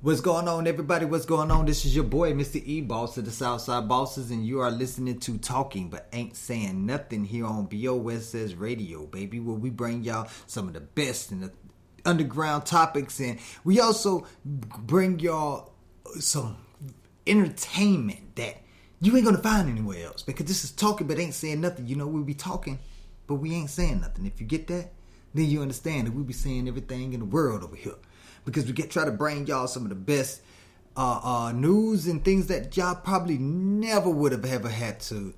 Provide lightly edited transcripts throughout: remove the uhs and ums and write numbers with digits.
What's going on, everybody? What's going on? This is your boy, Mr. E, boss of the Southside Bosses, and you are listening to Talking But Ain't Saying Nothing here on BOSS Radio, baby, where we bring y'all some of the best in the underground topics, and we also bring y'all some entertainment that you ain't gonna find anywhere else, because this is Talking But Ain't Saying Nothing. You know, we be talking, but we ain't saying nothing. If you get that, then you understand that we be saying everything in the world over here. Because we try to bring y'all some of the best news and things that y'all probably never would have ever had to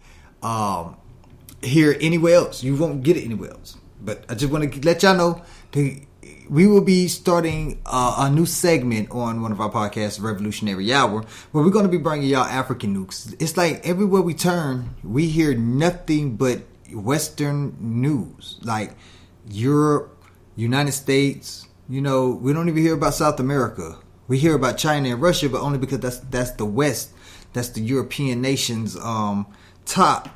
hear anywhere else. You won't get it anywhere else. But I just want to let y'all know that we will be starting a new segment on one of our podcasts, Revolutionary Hour, where we're going to be bringing y'all African news. It's like everywhere we turn, we hear nothing but Western news, like Europe, United States. You know, we don't even hear about South America. We hear about China and Russia, but only because that's the West. That's the European nations' top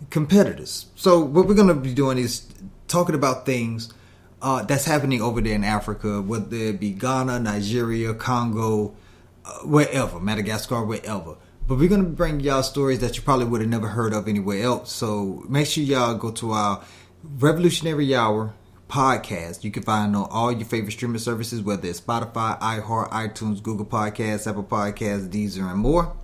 competitors. So what we're going to be doing is talking about things that's happening over there in Africa, whether it be Ghana, Nigeria, Congo, wherever, Madagascar, wherever. But we're going to bring y'all stories that you probably would have never heard of anywhere else. So make sure y'all go to our Revolutionary Hour podcast. You can find on all your favorite streaming services, whether it's Spotify, iHeart, iTunes, Google Podcasts, Apple Podcasts, Deezer, and more.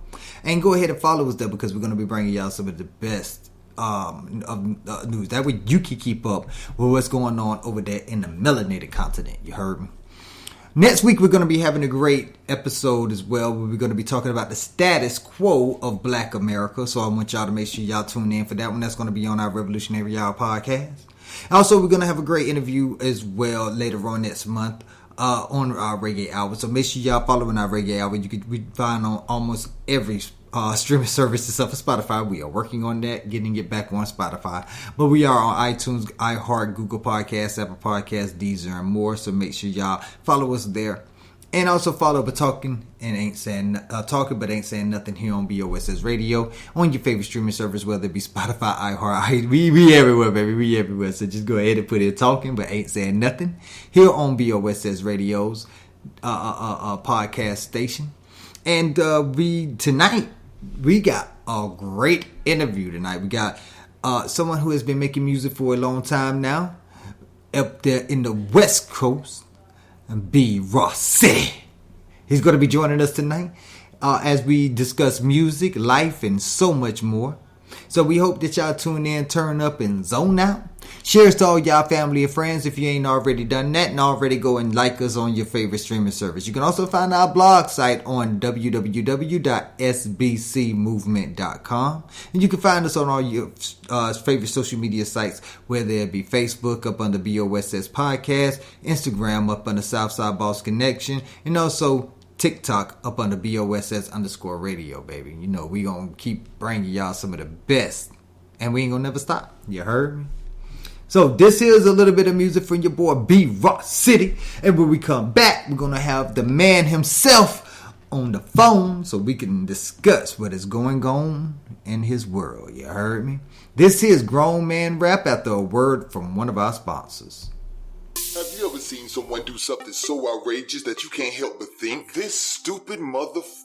And go ahead and follow us there, because we're going to be bringing y'all some of the best of news. That way you can keep up with what's going on over there in the melanated continent. You heard me? Next week, we're going to be having a great episode as well, where we're going to be talking about the status quo of Black America. So I want y'all to make sure y'all tune in for that one. That's going to be on our Revolutionary Hour podcast. Also, we're going to have a great interview as well later on next month on our Reggae Hour. So make sure y'all following our Reggae Hour. We find on almost every streaming service except for Spotify. We are working on that, getting it back on Spotify. But we are on iTunes, iHeart, Google Podcasts, Apple Podcasts, Deezer, and more. So make sure y'all follow us there. And also follow Talking But Ain't Saying Nothing here on BOSS Radio on your favorite streaming service, whether it be Spotify, iHeart. We everywhere, baby. We everywhere. So just go ahead and put it Talking But Ain't Saying Nothing here on BOSS Radio's podcast station. And tonight we got a great interview tonight. We got someone who has been making music for a long time now, up there in the West Coast. Be RawCity. He's going to be joining us tonight as we discuss music, life, and so much more. So we hope that y'all tune in, turn up, and zone out. Shares to all y'all family and friends if you ain't already done that, and already go and like us on your favorite streaming service. You can also find our blog site on www.sbcmovement.com, and you can find us on all your favorite social media sites, whether it be Facebook up under BOSS Podcast, Instagram up under Southside Boss Connection, and also TikTok up under BOSS_radio, baby. You know, we gonna keep bringing y'all some of the best, and we ain't gonna never stop. You heard me? So this is a little bit of music from your boy B RawCity, and when we come back, we're gonna have the man himself on the phone so we can discuss what is going on in his world. You heard me? This is Grown Man Rap after a word from one of our sponsors. Have you ever seen someone do something so outrageous that you can't help but think, this stupid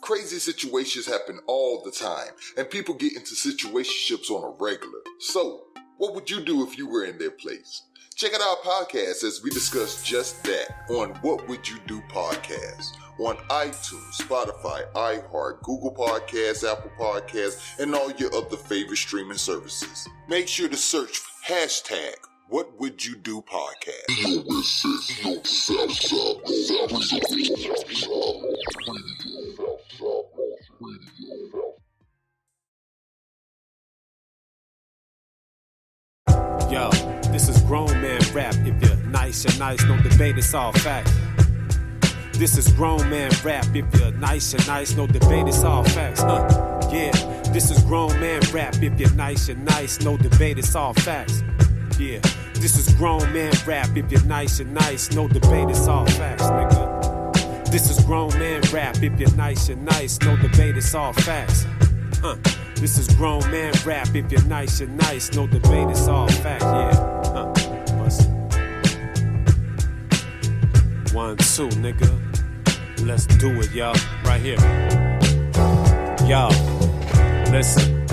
crazy situations happen all the time, and people get into situationships on a regular. So, what would you do if you were in their place? Check out our podcast as we discuss just that on What Would You Do podcast on iTunes, Spotify, iHeart, Google Podcasts, Apple Podcasts, and all your other favorite streaming services. Make sure to search hashtag What Would You Do podcast. Yo, this is Grown Man Rap. If you're nice, you're nice. No debate, it's all facts. This is Grown Man Rap. If you're nice, you're nice. No debate, it's all facts. Yeah, this is Grown Man Rap. If you're nice, you're nice. No debate, it's all facts. Yeah, this is Grown Man Rap. If you're nice, you're nice. No debate, it's all facts, nigga. This is Grown Man Rap. If you're nice, you're nice. No debate, it's all facts. This is Grown Man Rap. If you're nice, you're nice. No debate, it's all fact, yeah. Bust it. 1, 2, nigga. Let's do it, y'all. Right here. Y'all, listen.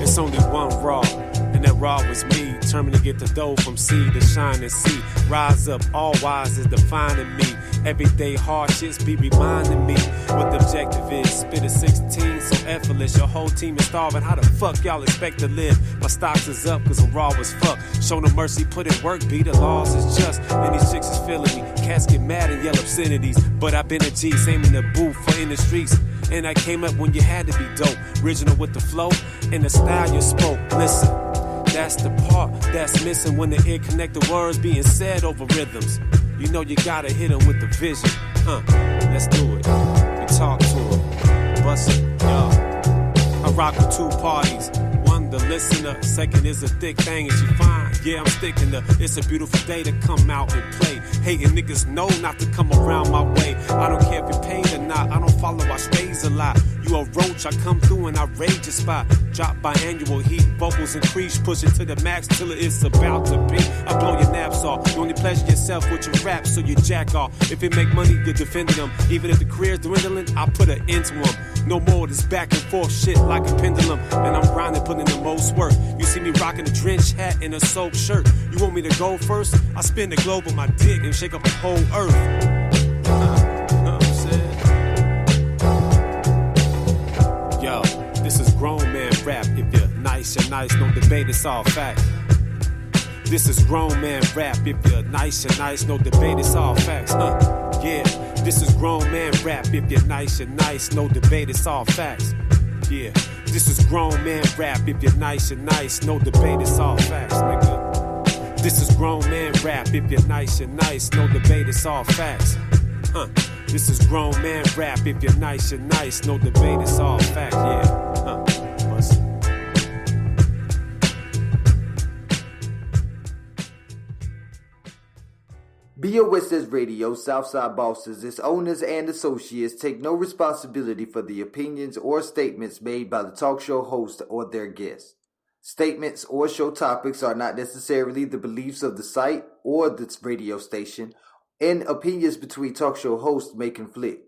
It's only one Raw, and that Raw was me. Determined to get the dough from sea to shine and see. Rise up, all wise is defining me. Everyday hardships be reminding me what the objective is. Spit a 16, so effortless. Your whole team is starving. How the fuck y'all expect to live? My stocks is up cause I'm raw as fuck. Show no mercy, put in work, be the laws is just. And these chicks is feeling me. Cats get mad and yell obscenities. But I been a G, same in the booth for in the streets. And I came up when you had to be dope. Original with the flow and the style you spoke. Listen, that's the part that's missing when the interconnected words being said over rhythms. You know you gotta hit them with the vision. Let's do it. We talk to them. Bust it, y'all. I rock with two parties. One, the listener. Second is a thick thing and she fine. Yeah, I'm sticking to. It's a beautiful day to come out and play. Hating niggas know not to come around my way. I don't care if you're paid or not. I don't follow our strays a lot. You a roach, I come through and I rage your spot. Drop biannual heat, vocals increase, push it to the max till it's about to be. I blow your naps off. You only pleasure yourself with your rap, so you jack off. If it make money, you're defending them. Even if the career's dwindling, I put an end to them. No more of this back and forth shit like a pendulum. And I'm grinding, putting in the most work. You see me rocking a trench hat and a soaked shirt. You want me to go first? I spin the globe with my dick and shake up the whole earth. Yo, this is grown man rap. If you're nice, you're nice. No debate, it's all fact. This is grown man rap. If you're nice, you're nice. No debate, it's all facts. Yeah, this is grown man rap. If you're nice, you're nice. No debate, it's all facts. Yeah, this is grown man rap. If you're nice, you're nice. No debate, it's all facts, nigga. This is grown man rap. If you're nice, you're nice. No debate, it's all facts. This is grown man rap. If you're nice, you're nice. No debate, it's all fact, yeah. Bust it. BOSS Radio, Southside Bosses, its owners and associates take no responsibility for the opinions or statements made by the talk show host or their guests. Statements or show topics are not necessarily the beliefs of the site or the radio station, and opinions between talk show hosts may conflict.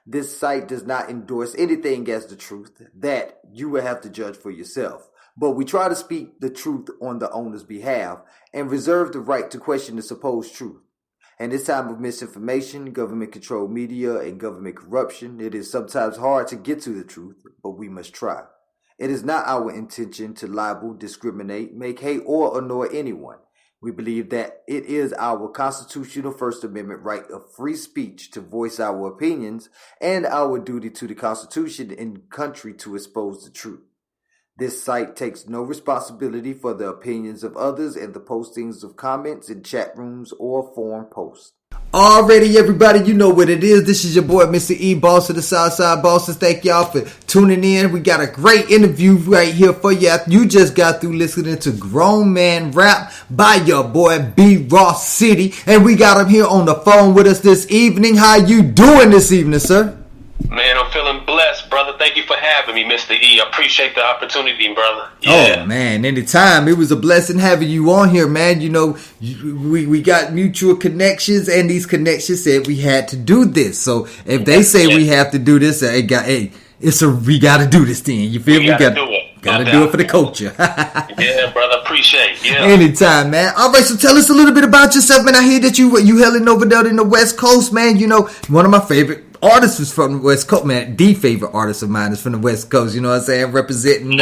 This site does not endorse anything as the truth. That you will have to judge for yourself. But we try to speak the truth on the owner's behalf and reserve the right to question the supposed truth. In this time of misinformation, government-controlled media, and government corruption, it is sometimes hard to get to the truth, but we must try. It is not our intention to libel, discriminate, make hate, or annoy anyone. We believe that it is our constitutional First Amendment right of free speech to voice our opinions and our duty to the Constitution and country to expose the truth. This site takes no responsibility for the opinions of others and the postings of comments in chat rooms or forum posts. Already, everybody, you know what it is. This is your boy, Mr. E, Boss of the Southside Bosses. Thank y'all for tuning in. We got a great interview right here for you. You just got through listening to Grown Man Rap by your boy, RawCity. And we got him here on the phone with us this evening. How you doing this evening, sir? Man, I'm feeling blessed, brother. Thank you for having me, Mr. E. I appreciate the opportunity, brother. Yeah. Oh, man, anytime. It was a blessing having you on here, man. You know, we got mutual connections, and these connections said we had to do this. So if they say we have to do this, we got to do this then. You feel me? We gotta do it. Gotta do it for the culture. Yeah, brother. Appreciate. Yeah. Anytime, man. All right, so tell us a little bit about yourself, man. I hear that you hailing over there in the West Coast, man. You know, one of my favorite artist is from the West Coast, man. The favorite artist of mine is from the West Coast. You know what I'm saying? Representing,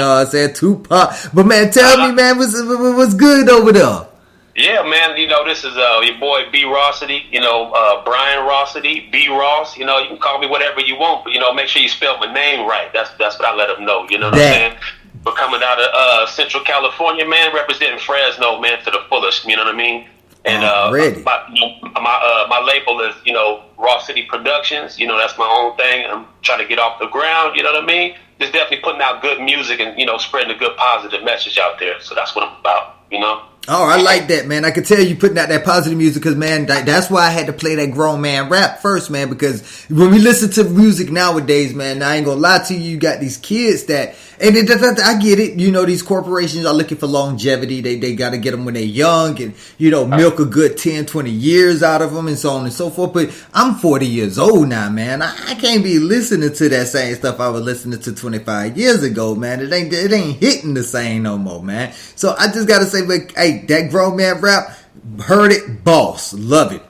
Tupac. But man, tell me, man, what's good over there? Yeah, man. You know, this is your boy B RawCity. You know, Brian RawCity, B Ross. You know, you can call me whatever you want, but you know, make sure you spell my name right. That's what I let them know. You know what I'm saying? We're coming out of Central California, man, representing Fresno, man, to the fullest. You know what I mean? And my label is, you know, RawCity Productions. You know, that's my own thing. I'm trying to get off the ground. You know what I mean? Just definitely putting out good music and, you know, spreading a good positive message out there. So that's what I'm about, you know? Oh, I like that, man. I could tell you putting out that positive music because, man, that's why I had to play that grown man rap first, man, because when we listen to music nowadays, man, I ain't gonna lie to you, you got these kids that, and I get it, you know, these corporations are looking for longevity. They got to get them when they're young and, you know, milk a good 10, 20 years out of them and so on and so forth. But I'm 40 years old now, man. I can't be listening to that same stuff I was listening to 25 years ago, man. It ain't hitting the same no more, man. So I just got to say, but, hey, that grown man rap, heard it, boss, love it,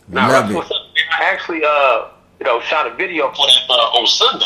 love it. What's up, man? I actually, shot a video for that on Sunday.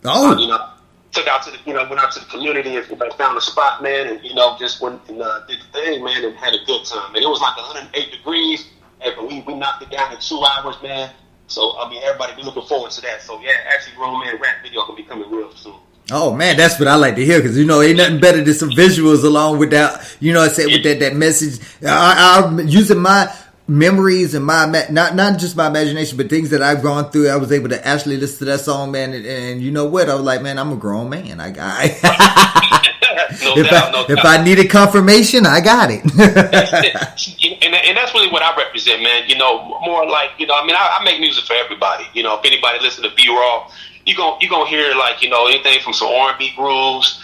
Oh, took out to the, went out to the community and found a spot, man, and just went and did the thing, man, and had a good time. And it was like 108 degrees, but we knocked it down in 2 hours, man. So I mean, everybody be looking forward to that. So yeah, actually, grown man rap video gonna be coming real soon. Oh man, that's what I like to hear because ain't nothing better than some visuals along with that. I said with that message. I'm using my memories and my not just my imagination, but things that I've gone through. I was able to actually listen to that song, man. And you know what? I was like, man, I'm a grown man. If I needed confirmation, I got it. and that's really what I represent, man. More like I make music for everybody. If anybody listen to B-Raw, you gonna hear like anything from some R&B grooves,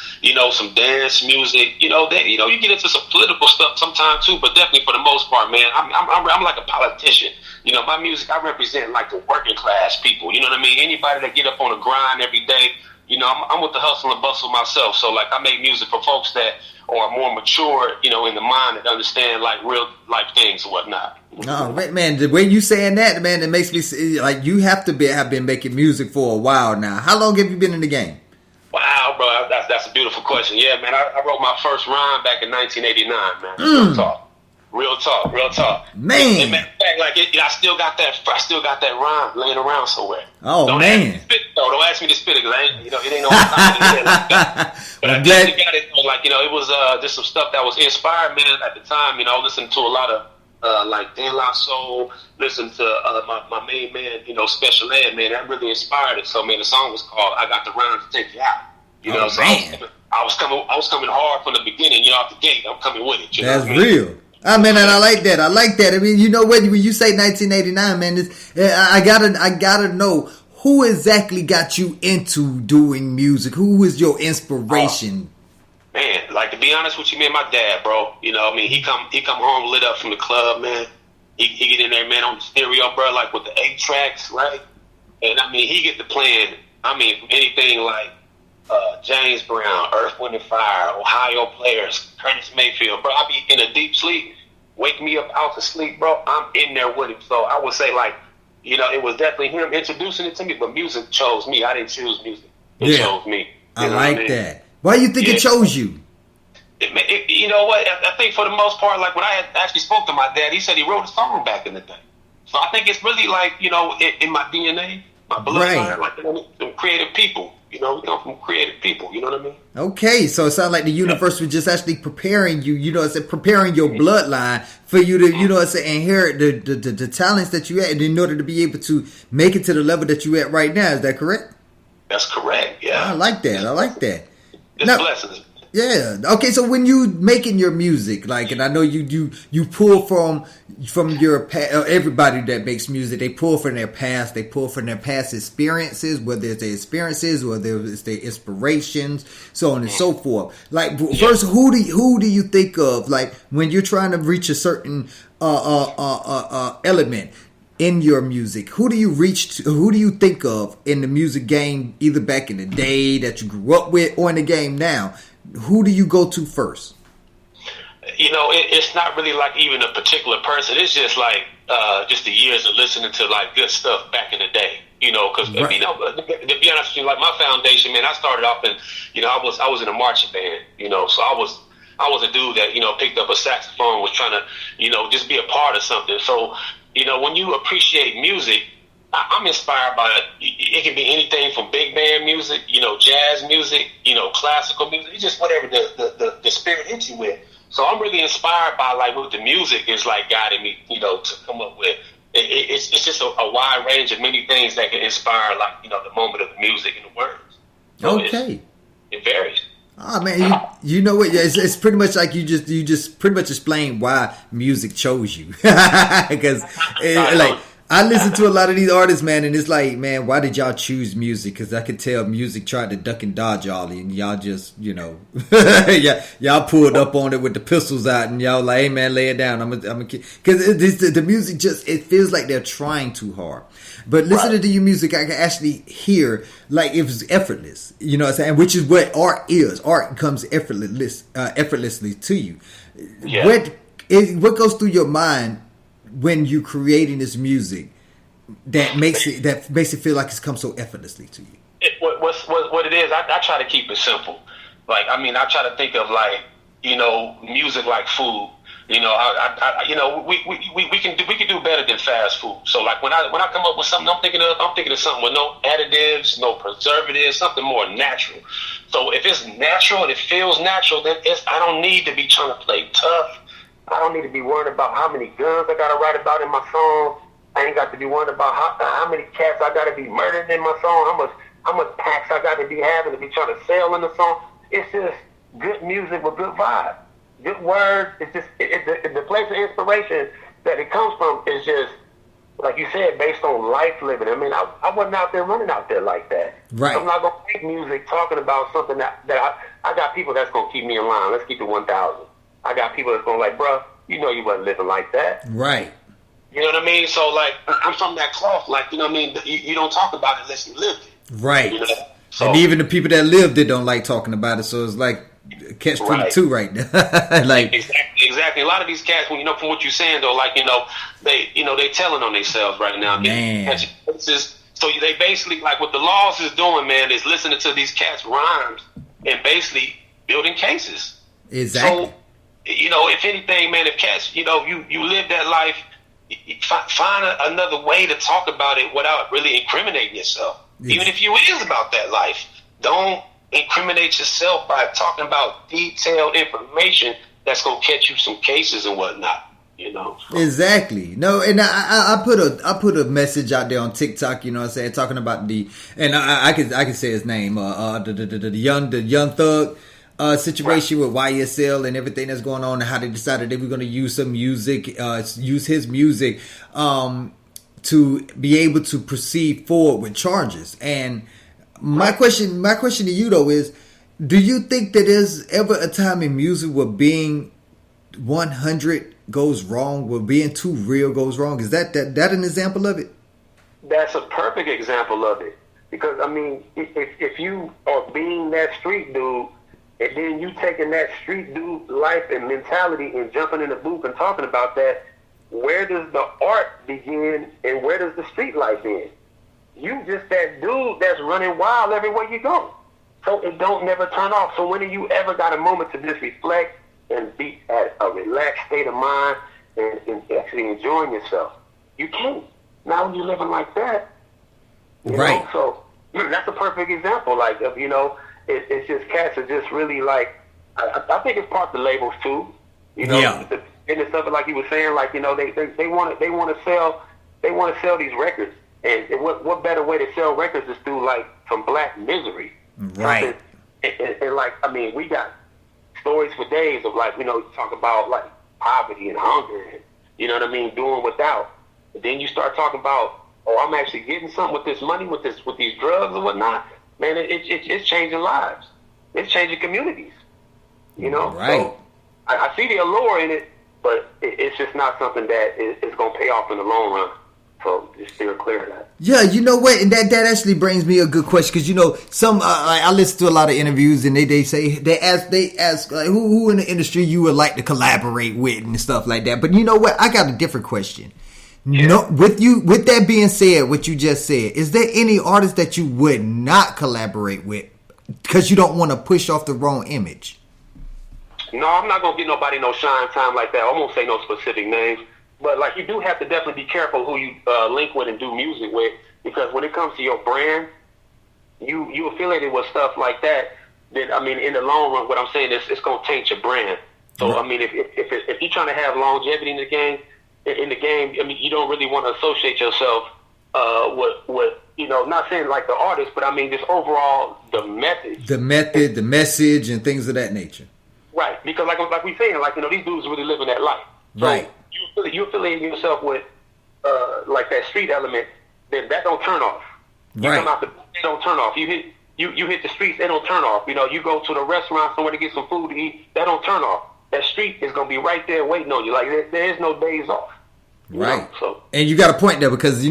some dance music. You get into some political stuff sometimes too, but definitely for the most part, man, I'm like a politician. My music, I represent like the working class people. You know what I mean? Anybody that get up on the grind every day. I'm with the hustle and bustle myself. So like I make music for folks that are more mature, in the mind that understand like real life things and whatnot. Oh man, the way you saying that, man, it makes me see, like you have been making music for a while now. How long have you been in the game? Wow, bro, that's a beautiful question. Yeah, man, I wrote my first rhyme back in 1989, man. Real talk. Man. Matter of fact, like I still got that rhyme laying around somewhere. Oh, don't man. Don't ask me to spit it because it ain't no time like that. But I definitely got it. Like, it was just some stuff that was inspired, man, at the time. Listening to a lot of like De La Soul, listen to my main man, Special Ed, man, that really inspired it. So, man, the song was called "I Got the Rhyme to Take You Out." So I was coming hard from the beginning. Out the gate, I'm coming with it. That's real. I mean, and I like that. I mean, you know what? When you say 1989, man, I gotta know who exactly got you into doing music. Who was your inspiration? Man, like to be honest with you, man, my dad, bro. He come home lit up from the club, man. He get in there, man, on the stereo, bro, like with the 8 tracks, right? And I mean, he get to playing. I mean, from anything like James Brown, Earth, Wind and Fire, Ohio Players, Curtis Mayfield, bro. I be in a deep sleep. Wake me up out of sleep, bro. I'm in there with him. So I would say, like, it was definitely him introducing it to me, but music chose me. I didn't choose music. It chose me. I like that. Why do you think it chose you? You know what? I think for the most part, like when I had actually spoke to my dad, he said he wrote a song back in the day. So I think it's really like, in my DNA, my bloodline, like creative people. We come from creative people. You know what I mean? Okay, so it sounds like the universe was just actually preparing you. Preparing your bloodline for you to, inherit the talents that you had in order to be able to make it to the level that you at right now. Is that correct? That's correct. Yeah, I like that. It's blessings. Yeah. Okay. So when you making your music, like, and I know you pull from your everybody that makes music, they pull from their past, they pull from their past experiences, whether it's their experiences, whether it's their inspirations, so on and so forth. Like, first, who do you think of, like, when you're trying to reach a certain element in your music? Who do you think of in the music game, either back in the day that you grew up with or in the game now? Who do you go to first? It's not really like even a particular person. It's just like just the years of listening to like good stuff back in the day. Because to be honest with you, like my foundation, man, I started off in, I was in a marching band. So I was a dude that picked up a saxophone, was trying to just be a part of something. So when you appreciate music, I'm inspired by it. It can be anything from big band music, jazz music, classical music. It's just whatever the spirit hits you with. So I'm really inspired by like what the music is like guiding me, to come up with. It's just a wide range of many things that can inspire like, the moment of the music and the words. So okay. It varies. Oh man, you know what? Yeah, it's pretty much like you just pretty much explain why music chose you, because like I listen to a lot of these artists, man, and it's like, man, why did y'all choose music? Because I could tell music tried to duck and dodge y'all, and y'all just, yeah, y'all pulled up on it with the pistols out, and y'all like, hey man, lay it down. I'm a kid, because the music just, it feels like they're trying too hard. But listening to your music, I can actually hear like it was effortless. You know what I'm saying? Which is what art is. Art comes effortlessly to you. Yeah. What goes through your mind when you're creating this music that makes it feel like it's come so effortlessly to you? What it is, I try to keep it simple. Like, I mean, I try to think of like, music like food. We can do better than fast food. So like when I come up with something, I'm thinking of something with no additives, no preservatives, something more natural. So if it's natural and it feels natural, then I don't need to be trying to play tough. I don't need to be worried about how many guns I gotta write about in my song. I ain't got to be worried about how many cats I gotta be murdered in my song. How much packs I gotta be having to be trying to sell in the song. It's just good music with good vibes. Good words. It's just the place of inspiration that it comes from is just, like you said, based on life living. I mean, I wasn't out there running out there like that. Right. I'm not gonna make music talking about something that I got people that's gonna keep me in line. Let's keep it 1,000. I got people that's gonna like, bro, you wasn't living like that. Right. You know what I mean? So like, I'm from that cloth. Like, you know what I mean? You don't talk about it unless you lived it. Right. You know? So, and even the people that lived it don't like talking about it. So it's like catch 22 right now. Like exactly. A lot of these cats, from what you're saying though, like they telling on themselves right now. Man. So they basically, like what the laws is doing, man, is listening to these cats' rhymes and basically building cases. Exactly. So, if anything, man, if cats, you live that life, find another way to talk about it without really incriminating yourself. Yes. Even if it is about that life, don't incriminate yourself by talking about detailed information that's gonna catch you some cases and whatnot. Exactly. No, and I put a message out there on TikTok. You know what I'm saying, talking about I can say his name. The young thug. Situation with YSL and everything that's going on, and how they decided they were going to use some music, use his music, to be able to proceed forward with charges. And my question to you though is, do you think that there's ever a time in music where being 100 goes wrong, where being too real goes wrong? Is that an example of it? That's a perfect example of it, because I mean, if you are being that street dude, and then you taking that street dude life and mentality and jumping in the booth and talking about that, where does the art begin and where does the street life end? You just that dude that's running wild everywhere you go. So it don't never turn off. So when have you ever got a moment to just reflect and be at a relaxed state of mind and actually enjoying yourself? You can't. Now when you're living like that, you know, so that's a perfect example. Like, of, it's just cats are just really like, I think it's part of the labels too. The business of it, like you were saying, like, they want to sell these records, and what better way to sell records is through like some black misery, right? And like, I mean, we got stories for days of like, talk about like poverty and hunger, and what I mean, doing without. And then you start talking about, oh, I'm actually getting something with this money, with these drugs and whatnot. Man, it's changing lives. It's changing communities. Right. So I see the allure in it, but it's just not something that is going to pay off in the long run. So just steer clear of that. Yeah, you know what? And that actually brings me a good question, because some I listen to a lot of interviews, and they ask like, who in the industry you would like to collaborate with and stuff like that. But you know what? I got a different question. Yeah. No, with that being said, what you just said, is there any artist that you would not collaborate with because you don't want to push off the wrong image? No, I'm not gonna give nobody no shine time like that. I won't say no specific names, but like, you do have to definitely be careful who you link with and do music with, because when it comes to your brand, you affiliated with stuff like that. Then I mean, in the long run, what I'm saying is it's gonna taint your brand. So right. I mean, if you're trying to have longevity in the game, I mean, you don't really want to associate yourself with not saying like the artist, but I mean just overall the message. The method, the message, and things of that nature. Right, because like we saying, like, these dudes really living that life. So Right. You affiliate yourself with like that street element, then that don't turn off. You Right. come out they don't turn off. You hit the streets, they don't turn off. You go to the restaurant somewhere to get some food to eat, that don't turn off. That street is gonna be right there waiting on you. Like there is no days off. Right. So And you got a point there because,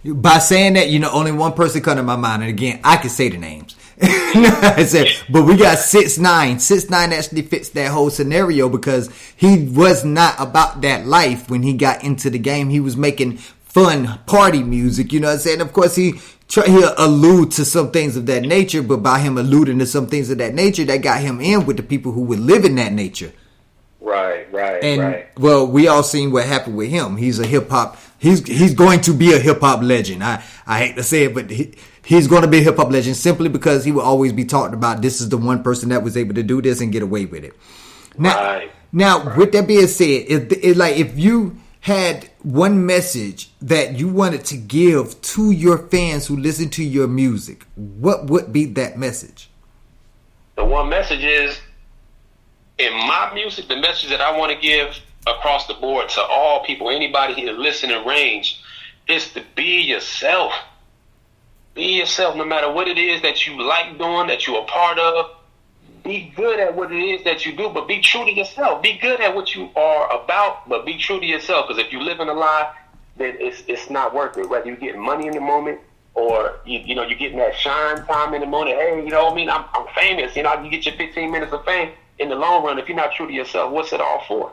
by saying that, only one person come to my mind. And again, I can say the names. I said, but we got 6ix9ine. 6ix9ine actually fits that whole scenario because he was not about that life when he got into the game. He was making fun party music. You know what I'm saying? Of course, he'll allude to some things of that nature, but by him alluding to some things of that nature, that got him in with the people who would live in that nature. Right. Well, we all seen what happened with him. He's a hip hop. He's going to be a hip hop legend. I hate to say it, but he's going to be a hip hop legend simply because he will always be talked about. This is the one person that was able to do this and get away with it. Now, with that being said, if you had one message that you wanted to give to your fans who listen to your music, what would be that message? The one message is, in my music, the message that I want to give across the board to all people, anybody here listening range, is to be yourself. Be yourself no matter what it is that you like doing, that you're a part of. Be good at what it is that you do, but be true to yourself. Be good at what you are about, but be true to yourself. Because if you live in a lie, then it's not worth it. Whether you're getting money in the moment or you're getting that shine time in the moment. Hey, I'm famous. You get your 15 minutes of fame. In the long run, if you're not true to yourself, what's it all for?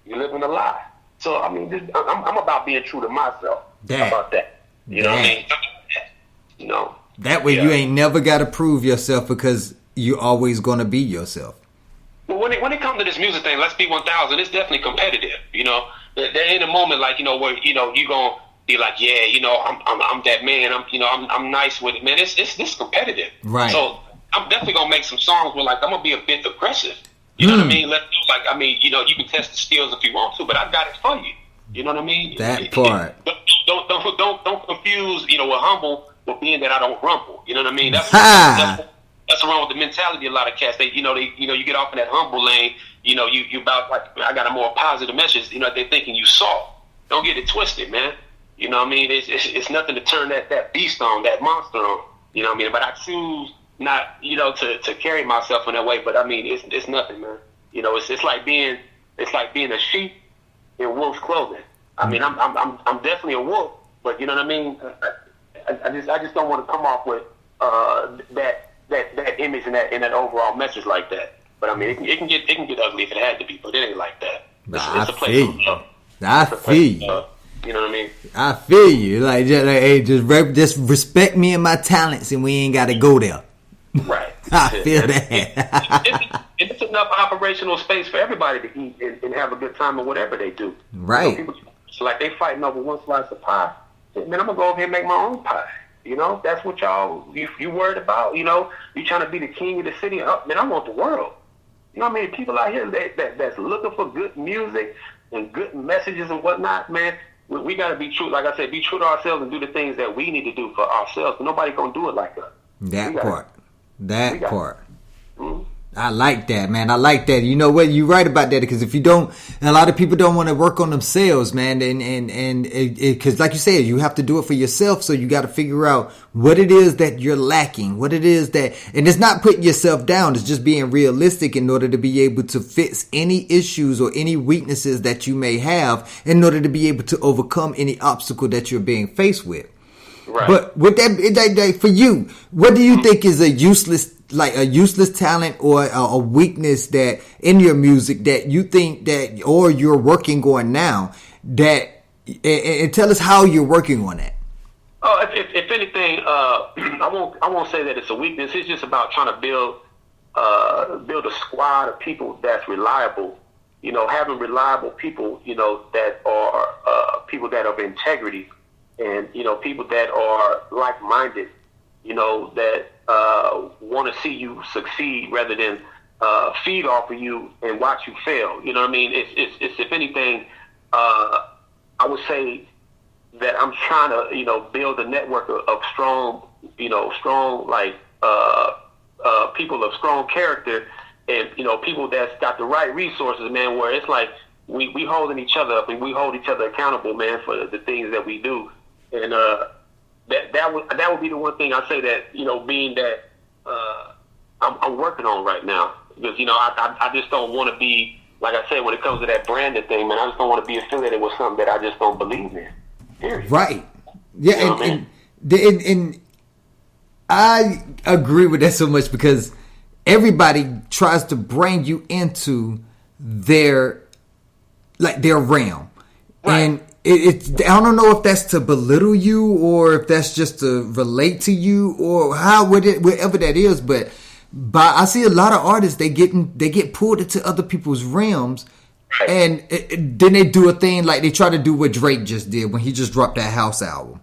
You're living a lie. So I'm about being true to myself. How about that? You know what I mean? That way you ain't never got to prove yourself because you're always going to be yourself. Well, when it comes to this music thing, let's be 1,000. It's definitely competitive. There ain't a moment like where you gonna be like, I'm that man. I'm nice with it, man. It's competitive. Right. So I'm definitely gonna make some songs where I'm gonna be a bit aggressive. You know what I mean? You can test the skills if you want to, but I got it for you. You know what I mean? That part. Don't confuse with humble with being that I don't rumble. You know what I mean? That's wrong with the mentality of a lot of cats. You get off in that humble lane. You about like I got a more positive message. They're thinking you soft. Don't get it twisted, man. You know what I mean? It's nothing to turn that beast on, that monster on. You know what I mean? But I choose not, to carry myself in that way. But I mean, it's nothing, man. It's like being a sheep in wolf's clothing. I mean, I'm definitely a wolf, but you know what I mean. I just don't want to come off with that image and that overall message like that. But I mean, it can get ugly if it had to be, but it ain't like that. It's a place of love. I feel you. You know what I mean? I feel you. Hey, just respect me and my talents, and we ain't got to go there. Right. I feel that. It's enough operational space for everybody to eat and have a good time in whatever they do. Right. People, it's like they fighting over one slice of pie. Man, I'm gonna go over here and make my own pie. That's what you worried about. You trying to be the king of the city. Oh, man, I want the world. You know what I mean? People out here that's looking for good music and good messages and whatnot, man. We got to be true. Like I said, be true to ourselves and do the things that we need to do for ourselves. But nobody going to do it like us. That part. Mm-hmm. I like that, man. I like that. You know what? You're right about that because if you don't, a lot of people don't want to work on themselves, man. And because like you said, you have to do it for yourself. So you got to figure out what it is that you're lacking, what it is that, and it's not putting yourself down. It's just being realistic in order to be able to fix any issues or any weaknesses that you may have in order to be able to overcome any obstacle that you're being faced with. Right. But with that, for you, what do you think is a useless talent or a weakness that in your music that you think that, or you're working on now that, and tell us how you're working on that. Oh, if anything, I won't say that it's a weakness. It's just about trying to build a squad of people that's reliable. Having reliable people, that are people that are of integrity. And, people that are like-minded, that want to see you succeed rather than feed off of you and watch you fail. You know what I mean? It's if anything, I would say that I'm trying to, build a network of strong, strong people of strong character, and people that's got the right resources, man. Where it's like we holding each other up and we hold each other accountable, man, for the things that we do, and that would be the one thing I say that being that I'm working on right now, because I just don't want to be, like I said, when it comes to that branded thing, man. I just don't want to be affiliated with something that I just don't believe in. Period. Right. Yeah, and I agree with that so much, because everybody tries to bring you into their realm, right. And it's I don't know if that's to belittle you or if that's just to relate to you or whatever that is, but I see a lot of artists, they get pulled into other people's realms. Right. And then they do a thing like they try to do what Drake just did when he just dropped that House album.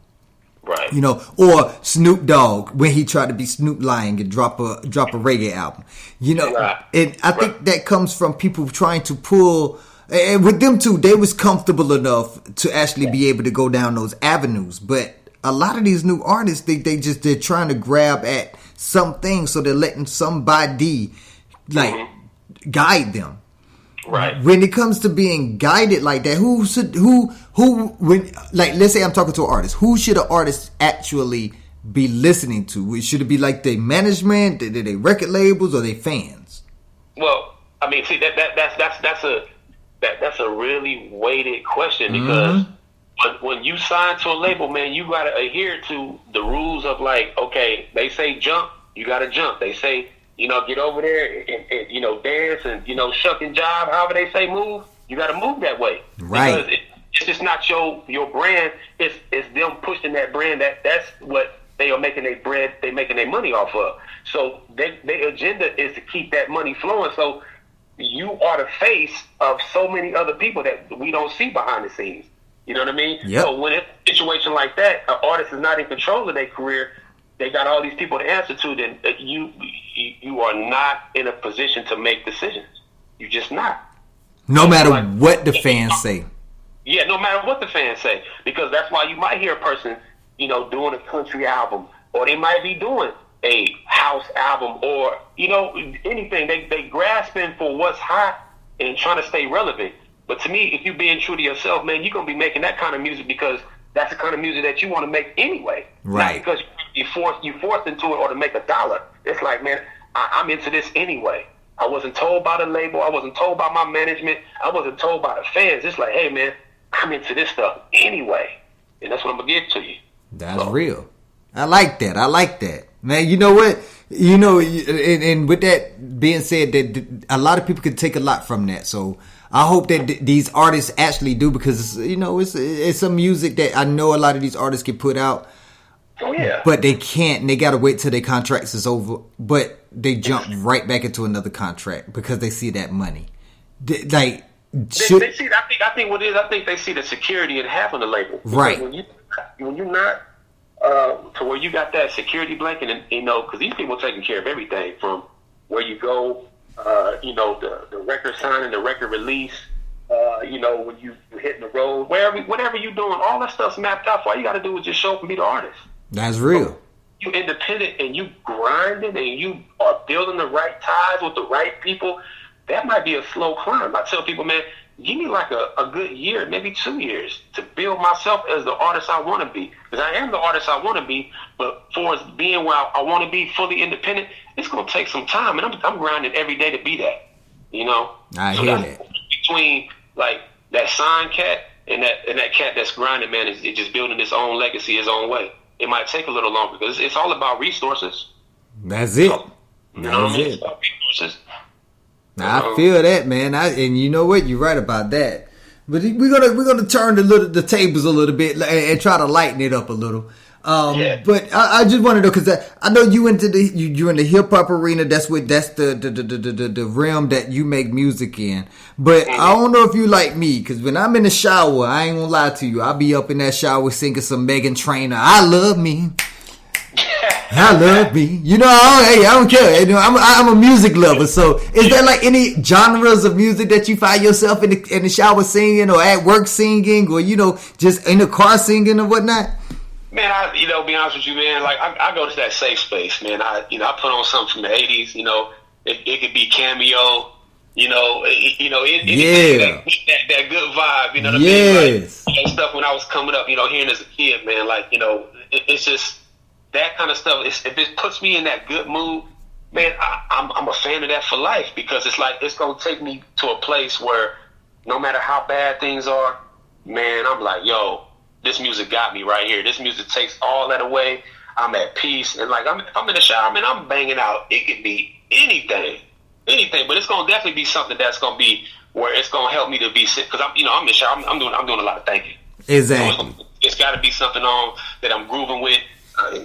Right. Or Snoop Dogg when he tried to be Snoop Lion and drop a reggae album. Right. And I think that comes from people trying to pull, and with them too, they was comfortable enough to actually be able to go down those avenues. But a lot of these new artists, they're trying to grab at something, so they're letting somebody guide them. Right. When it comes to being guided like that, let's say I'm talking to an artist, who should an artist actually be listening to? Should it be like the management, the record labels, or their fans? Well, I mean, see that's a really weighted question, because when you sign to a label, man, you gotta adhere to the rules of, like, okay, they say jump, you gotta jump. They say, get over there and dance and, shuck and jive, however they say move, you got to move that way. Right. Because it's just not your brand. It's them pushing that brand. That's what they are making their bread, they making their money off of. So their agenda is to keep that money flowing. So you are the face of so many other people that we don't see behind the scenes. You know what I mean? Yep. So when it's a situation like that, an artist is not in control of their career, they got all these people to answer to, then you are not in a position to make decisions. You're just not. No matter what the fans say. Yeah, no matter what the fans say. Because that's why you might hear a person, doing a country album, or they might be doing a house album, or, anything. They grasping for what's hot and trying to stay relevant. But to me, if you're being true to yourself, man, you're going to be making that kind of music because that's the kind of music that you want to make anyway. Right. Not because you forced into it or to make $1. It's like, man, I'm into this anyway. I wasn't told by the label. I wasn't told by my management. I wasn't told by the fans. It's like, hey, man, I'm into this stuff anyway. And that's what I'm going to give to you. That's real. I like that. Man, you know what? And with that being said, that a lot of people can take a lot from that. So I hope that these artists actually do, because it's some music that I know a lot of these artists can put out. Oh yeah. But they can't. And they got to wait till their contracts is over. But they jump right back into another contract because they see that money. They see. I think what it is. I think they see the security in having a label. Right. When you're not to where you got that security blanket, and because these people are taking care of everything from where you go. The record signing, the record release, when you hitting the road, whatever you doing, all that stuff's mapped out for. All you got to do is just show up and be the artist. That's real. So you independent and you grinding and you are building the right ties with the right people. That might be a slow climb. I tell people, man, give me like a good year, maybe 2 years to build myself as the artist I want to be. Because I am the artist I want to be, but for us being where I want to be fully independent, it's going to take some time. And I'm grinding every day to be that, I hear that. Between like that signed cat and that cat that's grinding, man, is just building his own legacy his own way. It might take a little longer because it's all about resources. That's it. So, That's it. It's about resources. I feel that, man. And you know what? You're right about that. But we're gonna turn the tables a little bit and try to lighten it up a little. But I just want to know, because I know you're in the hip hop arena. That's the realm that you make music in. But I don't know if you like me, because when I'm in the shower, I ain't gonna lie to you, I'll be up in that shower singing some Megan Trainor. I love me. I love me. You know, I don't care. You know, I'm a music lover. So, is there like any genres of music that you find yourself in the shower singing, or at work singing, or just in the car singing or whatnot? Man, be honest with you, man. Like I go to that safe space, man. I put on something from the '80s. It could be Cameo. That good vibe. You know what I mean? Like, stuff when I was coming up. Hearing as a kid, man. Like it's just that kind of stuff. If it puts me in that good mood, man, I'm a fan of that for life, because it's like it's gonna take me to a place where no matter how bad things are, man, I'm like, yo, this music got me right here. This music takes all that away. I'm at peace, and like I'm in the shower, man. I'm banging out. It could be anything, but it's gonna definitely be something that's gonna be where it's gonna help me to be sick. Because I'm in the shower. I'm doing a lot of thinking. Exactly. So it's got to be something on that I'm grooving with.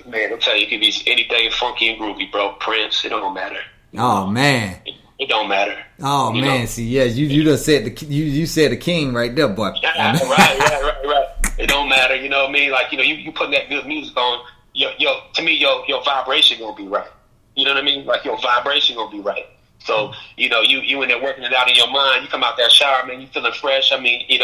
Man, I'll tell you, it could be anything funky and groovy, bro. Prince, it don't matter. Oh man. It don't matter. Oh man, see, yeah, you just said you said the king right there, boy. Right. It don't matter, you know what I mean? Like, you putting that good music on, to me, your vibration gonna be right. You know what I mean? Like, your vibration gonna be right. So, you in there working it out in your mind. You come out that shower, man, you feeling fresh. I mean, you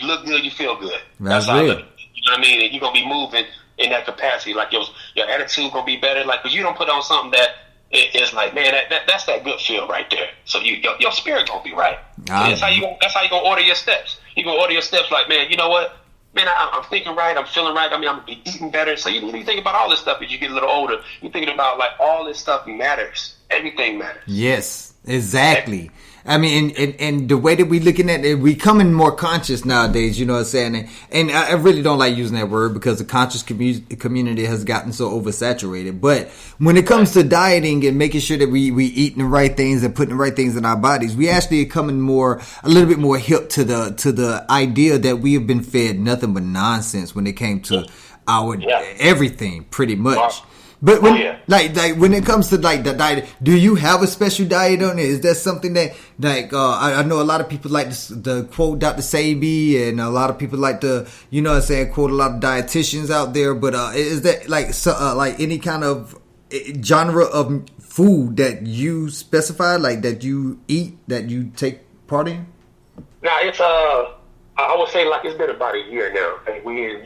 look good, you feel good. That's how I look. You know what I mean? And you're gonna be moving in that capacity. Like, your attitude gonna be better. Like, because you don't put on something that it's like, man, that's that good feel right there. So your spirit gonna be right. That's how you gonna order your steps. You gonna order your steps like, man, you know what? Man, I'm thinking right. I'm feeling right. I mean, I'm gonna be eating better. So you think about all this stuff as you get a little older. You're thinking about like all this stuff matters. Everything matters. Yes, exactly. I mean, and the way that we looking at it, we coming more conscious nowadays, you know what I'm saying? And I really don't like using that word because the conscious community has gotten so oversaturated. But when it comes to dieting and making sure that we eating the right things and putting the right things in our bodies, we actually are coming a little bit more hip to the idea that we have been fed nothing but nonsense when it came to our everything, pretty much. But when, like when it comes to like the diet, do you have a special diet on it? Is that something that like I know a lot of people like the quote Dr. Sebi, and a lot of people like to quote a lot of dietitians out there. But is that like any kind of genre of food that you specify, like that you eat, that you take part in? Now it's I would say like it's been about a year now. Like we in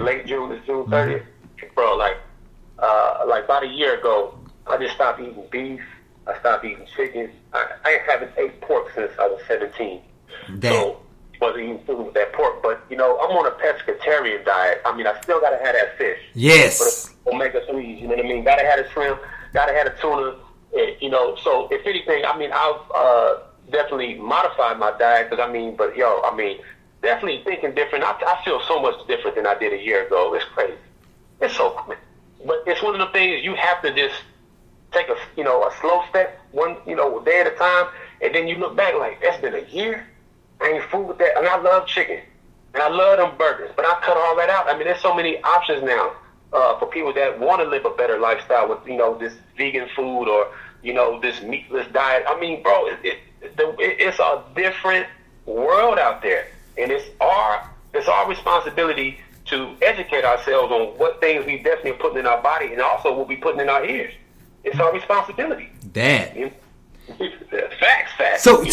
late June. It's June 30th, bro. Like about a year ago, I just stopped eating beef. I stopped eating chicken. I haven't ate pork since I was 17. Damn. So wasn't eating food with that pork. But I'm on a pescatarian diet. I mean, I still gotta have that fish. Yes. But omega-3s, you know what I mean? Gotta have the shrimp. Gotta have the tuna. So if anything, I mean, I've definitely modified my diet. Definitely thinking different. I feel so much different than I did a year ago. It's crazy. It's so. But it's one of the things you have to just take a slow step, one day at a time, and then you look back like, that's been a year. I ain't fooled with that. And I love chicken, and I love them burgers, but I cut all that out. I mean, there's so many options now for people that want to live a better lifestyle with this vegan food or this meatless diet. I mean, bro, it's a different world out there, and it's our responsibility to educate ourselves on what things we definitely are putting in our body and also what we putting in our ears. It's our responsibility. Facts. So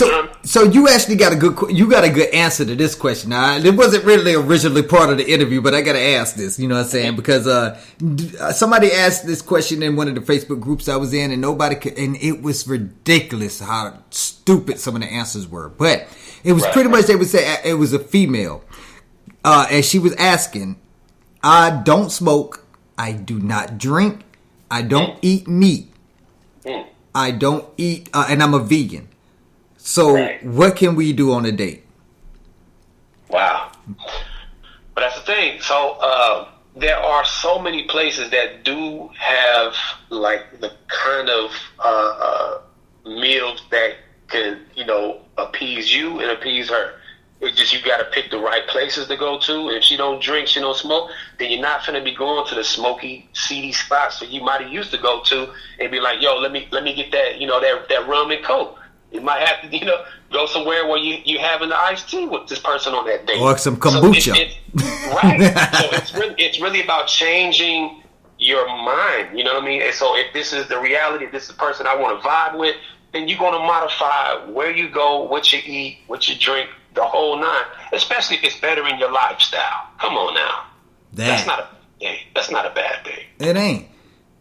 you actually got a good answer to this question. Now, it wasn't really originally part of the interview, but I got to ask this. You know what I'm saying? Because somebody asked this question in one of the Facebook groups I was in, and and it was ridiculous how stupid some of the answers were. But it was pretty much, they would say it was a female. And she was asking, I don't smoke, I do not drink, I don't eat meat, I don't eat, and I'm a vegan. So what can we do on a date? Wow. But that's the thing. So there are so many places that do have like the kind of meals that can, appease you and appease her. It's just you got to pick the right places to go to. If she don't drink, she don't smoke, then you're not finna be going to the smoky, seedy spots that you might have used to go to and be like, yo, let me get that, that rum and coke. You might have to, go somewhere where you having the iced tea with this person on that date. Or some kombucha. So So it's really about changing your mind. You know what I mean? And so if this is the reality, this is the person I want to vibe with, then you're going to modify where you go, what you eat, what you drink, the whole nine. Especially if it's better in your lifestyle. Come on now. That's not a bad thing. It ain't.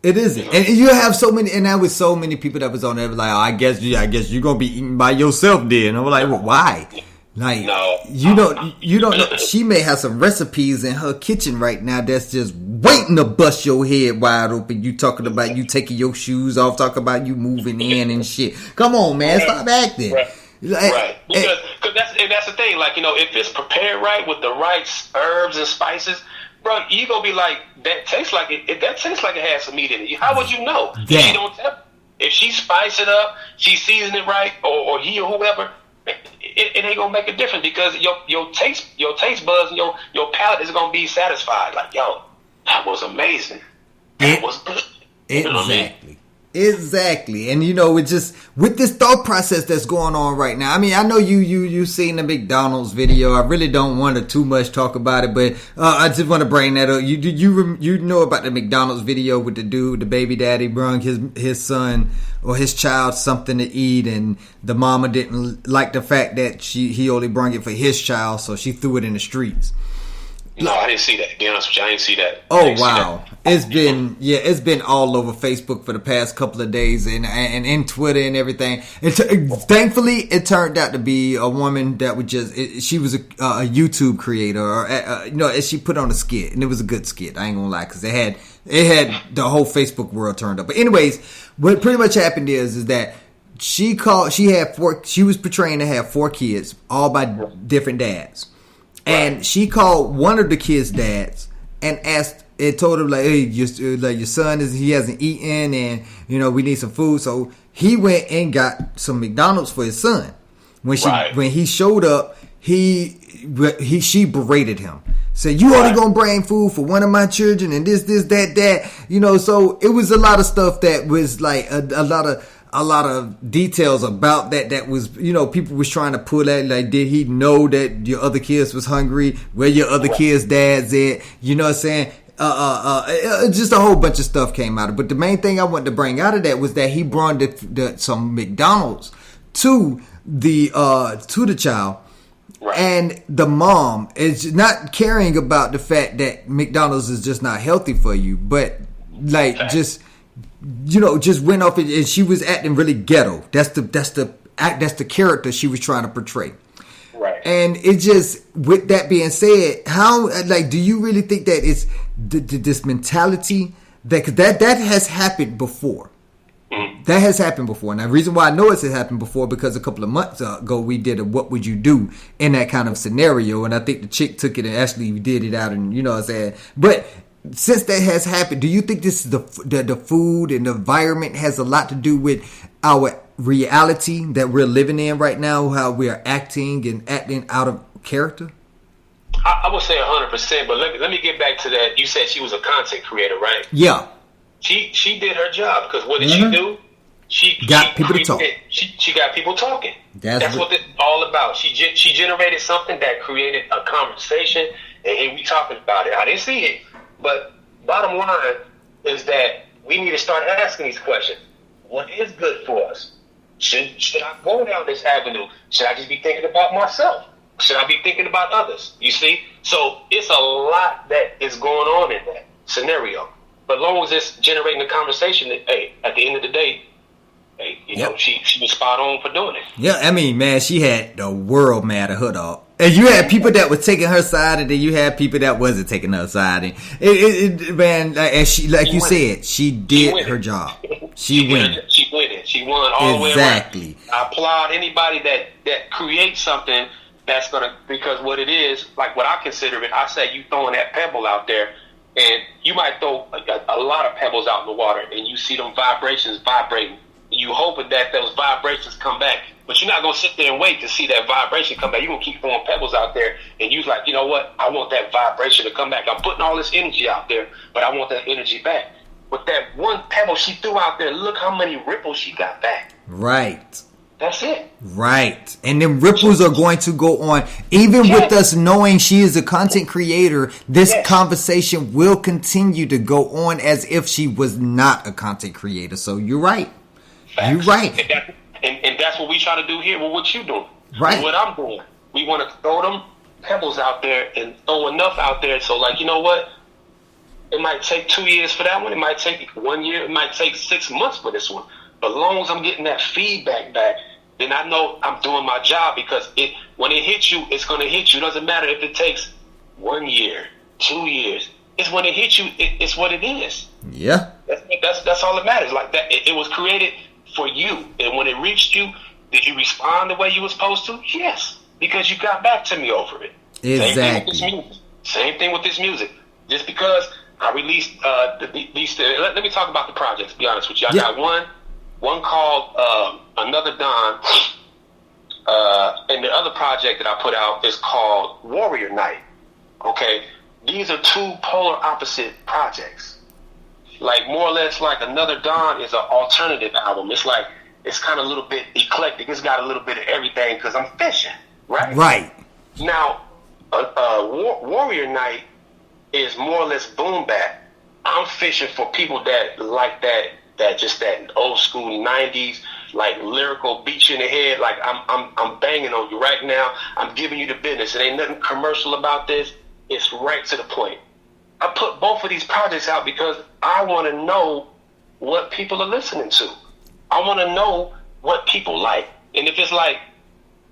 It isn't. And you have so many, and there was so many people that was on there like, oh, I guess you're gonna be eating by yourself then. And I'm like, well, why? Like, no, you don't know. She may have some recipes in her kitchen right now that's just waiting to bust your head wide open. You talking about you taking your shoes off, talking about you moving in and shit. Come on, man, stop acting. Right. Because that's the thing. Like, if it's prepared right with the right herbs and spices, bro, you gonna be like, that tastes like it. That tastes like it has some meat in it. How would you know? Yeah. If she don't tell. If she spice it up, she season it right, or he or whoever, it ain't gonna make a difference because your taste buds and your palate is gonna be satisfied. Like, yo, that was amazing. That was good. Exactly. Exactly. And it just with this thought process that's going on right now. I mean, I know you seen the McDonald's video. I really don't want to too much talk about it, but I just want to bring that up. You know about the McDonald's video with the dude, the baby daddy brung his son or his child something to eat, and the mama didn't like the fact that he only brung it for his child, so she threw it in the streets. No, I didn't see that. To be honest with you, I didn't see that. Oh wow, it's been all over Facebook for the past couple of days, and in Twitter and everything. Thankfully, it turned out to be a woman that would she was a YouTube creator, or she put on a skit, and it was a good skit. I ain't gonna lie, because it had the whole Facebook world turned up. But anyways, what pretty much happened is that she was portraying to have 4 kids, all by different dads. And she called one of the kids' dads and told him like, hey, your son he hasn't eaten, and we need some food. So he went and got some McDonald's for his son. When he showed up, she berated him. Said, you only gonna bring food for one of my children, and this, that. So it was a lot of stuff that was like a lot of details about that was, people was trying to pull at, like, did he know that your other kids was hungry? Where your other kids' dads at? You know what I'm saying? Just a whole bunch of stuff came out of it. But the main thing I wanted to bring out of that was that he brought some McDonald's to the child. Right. And the mom is not caring about the fact that McDonald's is just not healthy for you, but like just went off and she was acting really ghetto. That's the character she was trying to portray. Right. And it just, with that being said, how, like, do you really think that it's this mentality that has happened before? Mm-hmm. That has happened before. Now, the reason why I know it's happened before, because a couple of months ago we did a "What Would You Do" in that kind of scenario, and I think the chick took it and actually did it out, and what I'm saying. But since that has happened, do you think this is the food and the environment has a lot to do with our reality that we're living in right now, how we are acting out of character? I would say 100%, but let me get back to that. You said she was a content creator, right? Yeah. She did her job, because what did she do? She got people to talk. She got people talking. That's what it's all about. She generated something that created a conversation, and here we talking about it. I didn't see it, but bottom line is that we need to start asking these questions. What is good for us? Should I go down this avenue? Should I just be thinking about myself? Should I be thinking about others? You see? So it's a lot that is going on in that scenario. But as long as it's generating a conversation, that, hey, at the end of the day, hey, she was spot on for doing it. Yeah, I mean, man, she had the world mad at her, dog. And you had people that were taking her side, and then you had people that wasn't taking her side. And man, and she, like you said, she did her job. She won. She won all the way around. Exactly. I applaud anybody that creates something that's gonna, because what it is, like what I consider it, I say you throwing that pebble out there, and you might throw a lot of pebbles out in the water, and you see them vibrations vibrating. You hoping that those vibrations come back, but you're not gonna sit there and wait to see that vibration come back. You're gonna keep throwing pebbles out there, and you're like, you know what? I want that vibration to come back. I'm putting all this energy out there, but I want that energy back. With that one pebble she threw out there, look how many ripples she got back. Right. That's it. Right. And then ripples are going to go on. Even with us knowing she is a content creator, this conversation will continue to go on as if she was not a content creator. So you're right. Facts. You're right. And that's what we try to do here with what you're doing. Right. With what I'm doing. We want to throw them pebbles out there and throw enough out there. So, like, you know what? It might take 2 years for that one. It might take 1 year. It might take 6 months for this one. But as long as I'm getting that feedback back, then I know I'm doing my job, because when it hits you, it's going to hit you. It doesn't matter if it takes 1 year, 2 years. It's when it hits you, it's what it is. Yeah. That's all that matters. Like that, it was created for you. And when it reached you, did you respond the way you were supposed to? Yes, because you got back to me over it. Exactly. Same thing with this music. Just because I released these, let me talk about the projects. To be honest with you, I got one called Another Dawn, and the other project that I put out is called Warrior Night. Okay, these are two polar opposite projects. Like, more or less, like Another Dawn is an alternative album. It's like, it's kind of a little bit eclectic. It's got a little bit of everything, because I'm fishing, right? Right. Now, Warrior Night is more or less boom bap. I'm fishing for people that like that just that old school 90s, like lyrical, beat you in the head. Like, I'm banging on you right now. I'm giving you the business. It ain't nothing commercial about this. It's right to the point. I put both of these projects out because I want to know what people are listening to. I want to know what people like. And if it's like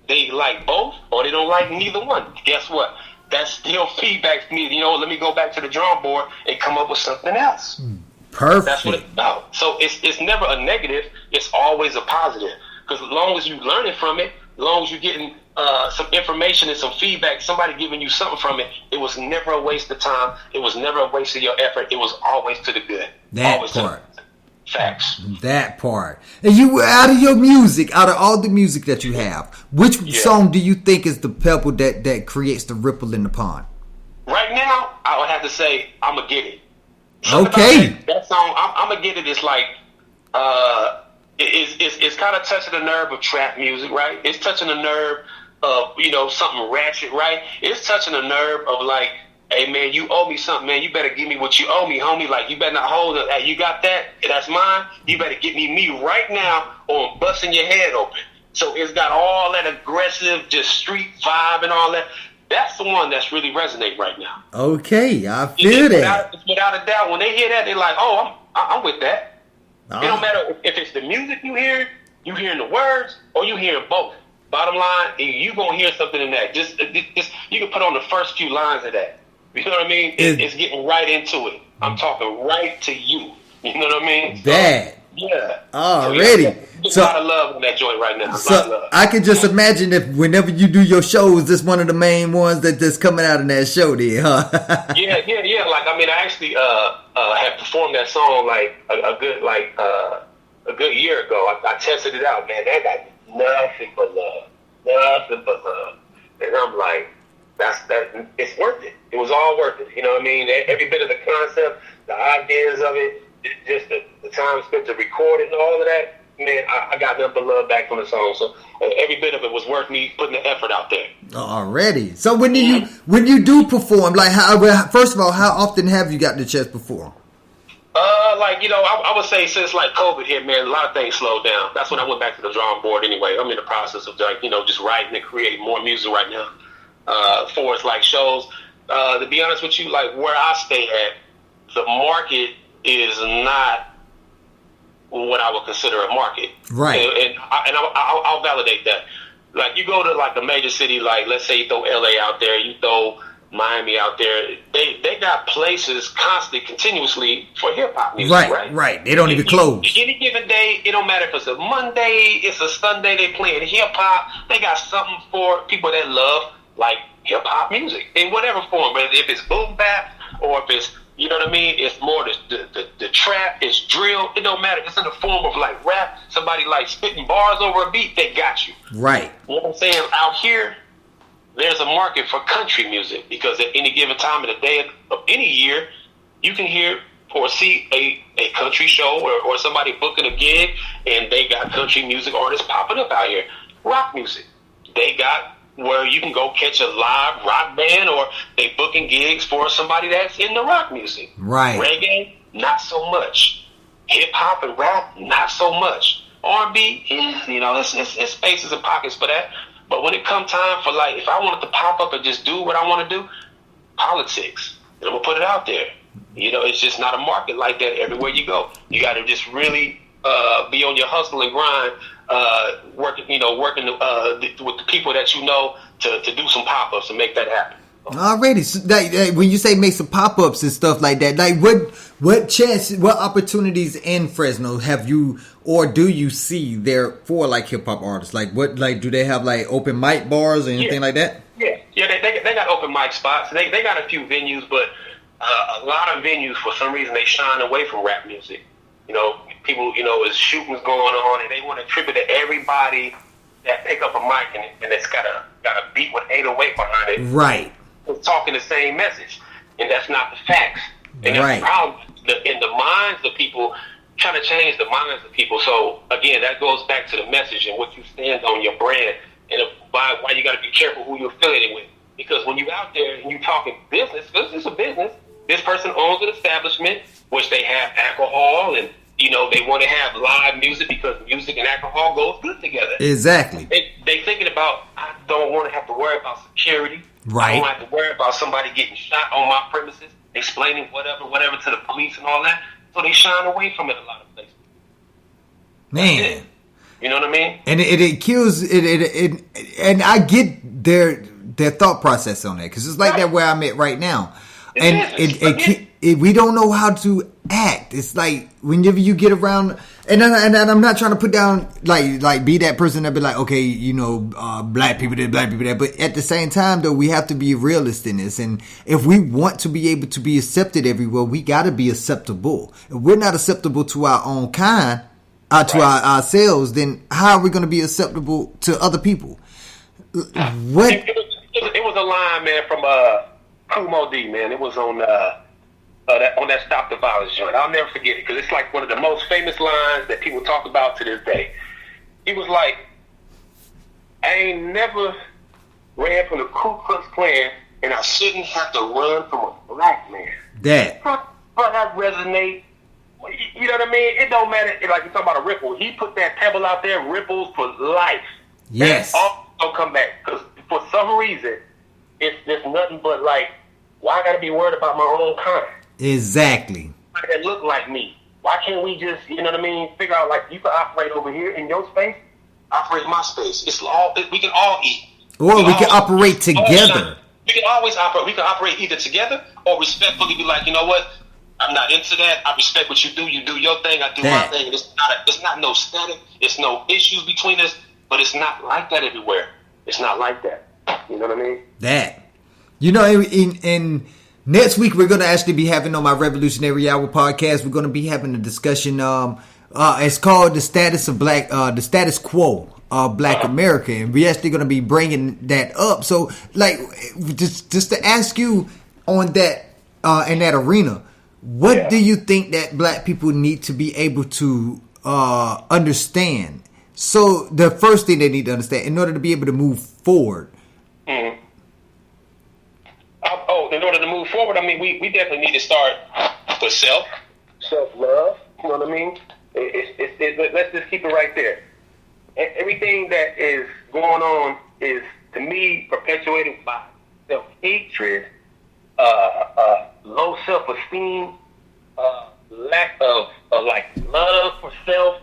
they like both or they don't like neither one, guess what? That's still feedback for me. You know, let me go back to the drawing board and come up with something else. Perfect. That's what it's about. So it's never a negative. It's always a positive. Because as long as you learning from it, as long as you're getting some information and some feedback, somebody giving you something from it, it was never a waste of time. It was never a waste of your effort. It was always to the good. That always part. Facts. That part. And you, out of your music, out of all the music that you have, which song do you think is the pebble that creates the ripple in the pond? Right now, I would have to say, I'ma Get It. Okay. That song, I'ma Get It, is like, it's kind of touching the nerve of trap music, right? It's touching the nerve of, you know, something ratchet, right? It's touching the nerve of, like, hey, man, you owe me something, man. You better give me what you owe me, homie. Like, you better not hold it. Hey, you got that? That's mine. You better give me right now, or I'm busting your head open. So it's got all that aggressive, just street vibe and all that. That's the one that's really resonating right now. Okay, I feel that. Without a doubt, when they hear that, they're like, oh, I'm with that. It don't matter if it's the music you hearing the words, or you hearing both. Bottom line, you gonna hear something in that. Just you can put on the first few lines of that. You know what I mean? It's getting right into it. I'm talking right to you. You know what I mean? That. Yeah. Already. So, a lot of love in that joint right now. So I can just imagine if whenever you do your shows, this one of the main ones that's coming out in that show there, huh? Yeah. Like, I mean, I actually had performed that song like a good year ago. I tested it out, man. That got nothing but love, and I'm like, it's worth it. It was all worth it. You know what I mean? Every bit of the concept, the ideas of it, just the time spent to record it and all of that. Man, I got nothing but love back from the song. So every bit of it was worth me putting the effort out there. Already. So when you do perform, like, first of all, how often have you got the chance to perform? Like, you know, I would say since like COVID hit, man, a lot of things slowed down. That's when I went back to the drawing board anyway. I'm in the process of, like, you know, just writing and creating more music right now. For it's like shows. To be honest with you, like where I stay at, the market is not what I would consider a market. Right. And I'll validate that. Like, you go to like a major city, like let's say you throw LA out there, you throw Miami out there, they got places constantly, continuously for hip hop music, right. They don't even close. Any given day, it don't matter if it's a Monday, it's a Sunday, they playing hip hop. They got something for people that love like hip hop music in whatever form, whether if it's boom bap or if it's, you know what I mean, it's more the trap, it's drill. It don't matter. It's in the form of like rap. Somebody like spitting bars over a beat, they got you. Right. You know what I'm saying? Out here, there's a market for country music because at any given time of the day of any year, you can hear or see a country show or somebody booking a gig and they got country music artists popping up out here. Rock music. They got where you can go catch a live rock band, or they booking gigs for somebody that's in the rock music. Right. Reggae, not so much. Hip hop and rap, not so much. R&B, it's spaces and pockets for that. But when it come time for, like, if I wanted to pop up and just do what I want to do, politics. And I'm gonna put it out there. It's just not a market like that everywhere you go. You got to just really be on your hustle and grind, working with the people that you know to do some pop-ups and make that happen. Already, so when you say make some pop-ups and stuff like that, like what opportunities in Fresno have you or do you see there for like hip hop artists? Like do they have like open mic bars or anything like that? Yeah, they got open mic spots. They got a few venues, but a lot of venues for some reason they shine away from rap music. People, is shootings going on, and they want to attribute to everybody that pick up a mic and it's got a beat with 808 behind it. Right. It's talking the same message, and that's not the facts. And that's the problem in the minds of people, trying to change the minds of people. So again, that goes back to the message and what you stand on, your brand, and why you got to be careful who you're affiliated with. Because when you out there and you talking business, because it's a business, this person owns an establishment which they have alcohol and they want to have live music because music and alcohol goes good together. Exactly. They thinking about, I don't want to have to worry about security. Right. I don't have to worry about somebody getting shot on my premises, explaining whatever to the police and all that. So they shine away from it a lot of places. Man. You know what I mean? And it kills it, and I get their thought process on that, because it's like that where I'm at right now. We don't know how to act. It's like whenever you get around, and I'm not trying to put down like be that person that be like, okay, black people did, black people that. But at the same time, though, we have to be realist in this. And if we want to be able to be accepted everywhere, we got to be acceptable. If we're not acceptable to our own kind, ourselves, then how are we going to be acceptable to other people? What? It was a line, man, from Kumo D, man. It was on that Stop the Violence joint. I'll never forget it, because it's like one of the most famous lines that people talk about to this day. He was like, I ain't never ran from the Ku Klux Klan, and I shouldn't have to run from a black man. That. But that resonate. You know what I mean? It don't matter. Like you talking about a ripple. He put that pebble out there, ripples for life. Yes. All don't come back, because for some reason, it's just nothing but like, why I gotta be worried about my own kind? Exactly. That look like me. Why can't we just, figure out, like, you can operate over here in your space, operate in my space. We can all eat. Or we can operate together. We can always operate. We can operate either together or respectfully be like, you know what? I'm not into that. I respect what you do. You do your thing. I do my thing. It's not no static. It's no issues between us. But it's not like that everywhere. It's not like that. You know what I mean? That. In next week, we're going to actually be having on my Revolutionary Hour podcast, we're going to be having a discussion. It's called the status quo of Black America. And we're actually going to be bringing that up. So, like, just to ask you on that, in that arena, what do you think that black people need to be able to understand? So the first thing they need to understand in order to be able to move forward. Mm-hmm. In order to move forward, I mean, we definitely need to start with self-love. You know what I mean? Let's just keep it right there. Everything that is going on is, to me, perpetuated by self-hatred, low self-esteem, lack of like love for self.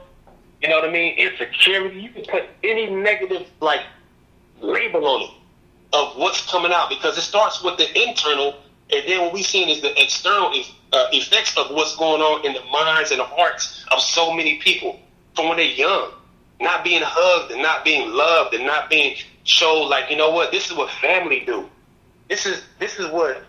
You know what I mean? Insecurity. You can put any negative like label on it of what's coming out, because it starts with the internal, and then what we seeing is the external effects of what's going on in the minds and the hearts of so many people from when they're young, not being hugged and not being loved and not being showed like, you know what, this is what family do. This is what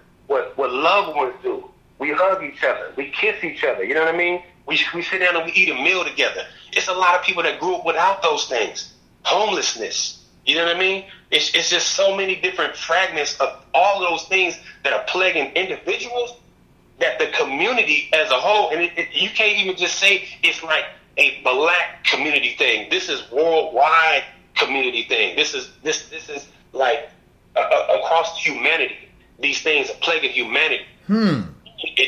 loved ones do. We hug each other. We kiss each other. You know what I mean? We sit down and we eat a meal together. It's a lot of people that grew up without those things. Homelessness. You know what I mean? It's just so many different fragments of all those things that are plaguing individuals that the community as a whole, and you can't even just say it's like a black community thing. This is worldwide community thing. This is like across humanity. These things are plaguing humanity. And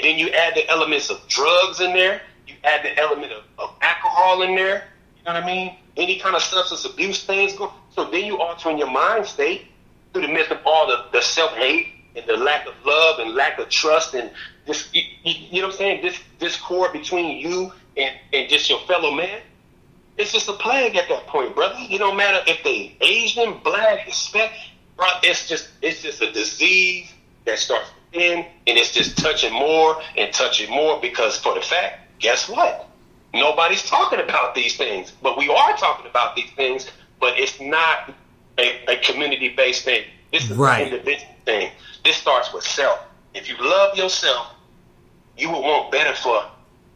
then you add the elements of drugs in there. You add the element of alcohol in there. You know what I mean? Any kind of substance abuse things go. So then you altering your mind state through the midst of all the self-hate and the lack of love and lack of trust and this, you know what I'm saying? This discord between you and just your fellow man. It's just a plague at that point, brother. It don't matter if they Asian, black, Hispanic, bro. It's just a disease that starts within, and it's just touching more and touching more because for the fact, guess what? Nobody's talking about these things, but we are talking about these things, but it's not a community-based thing. This is an individual thing. This starts with self. If you love yourself, you will want better for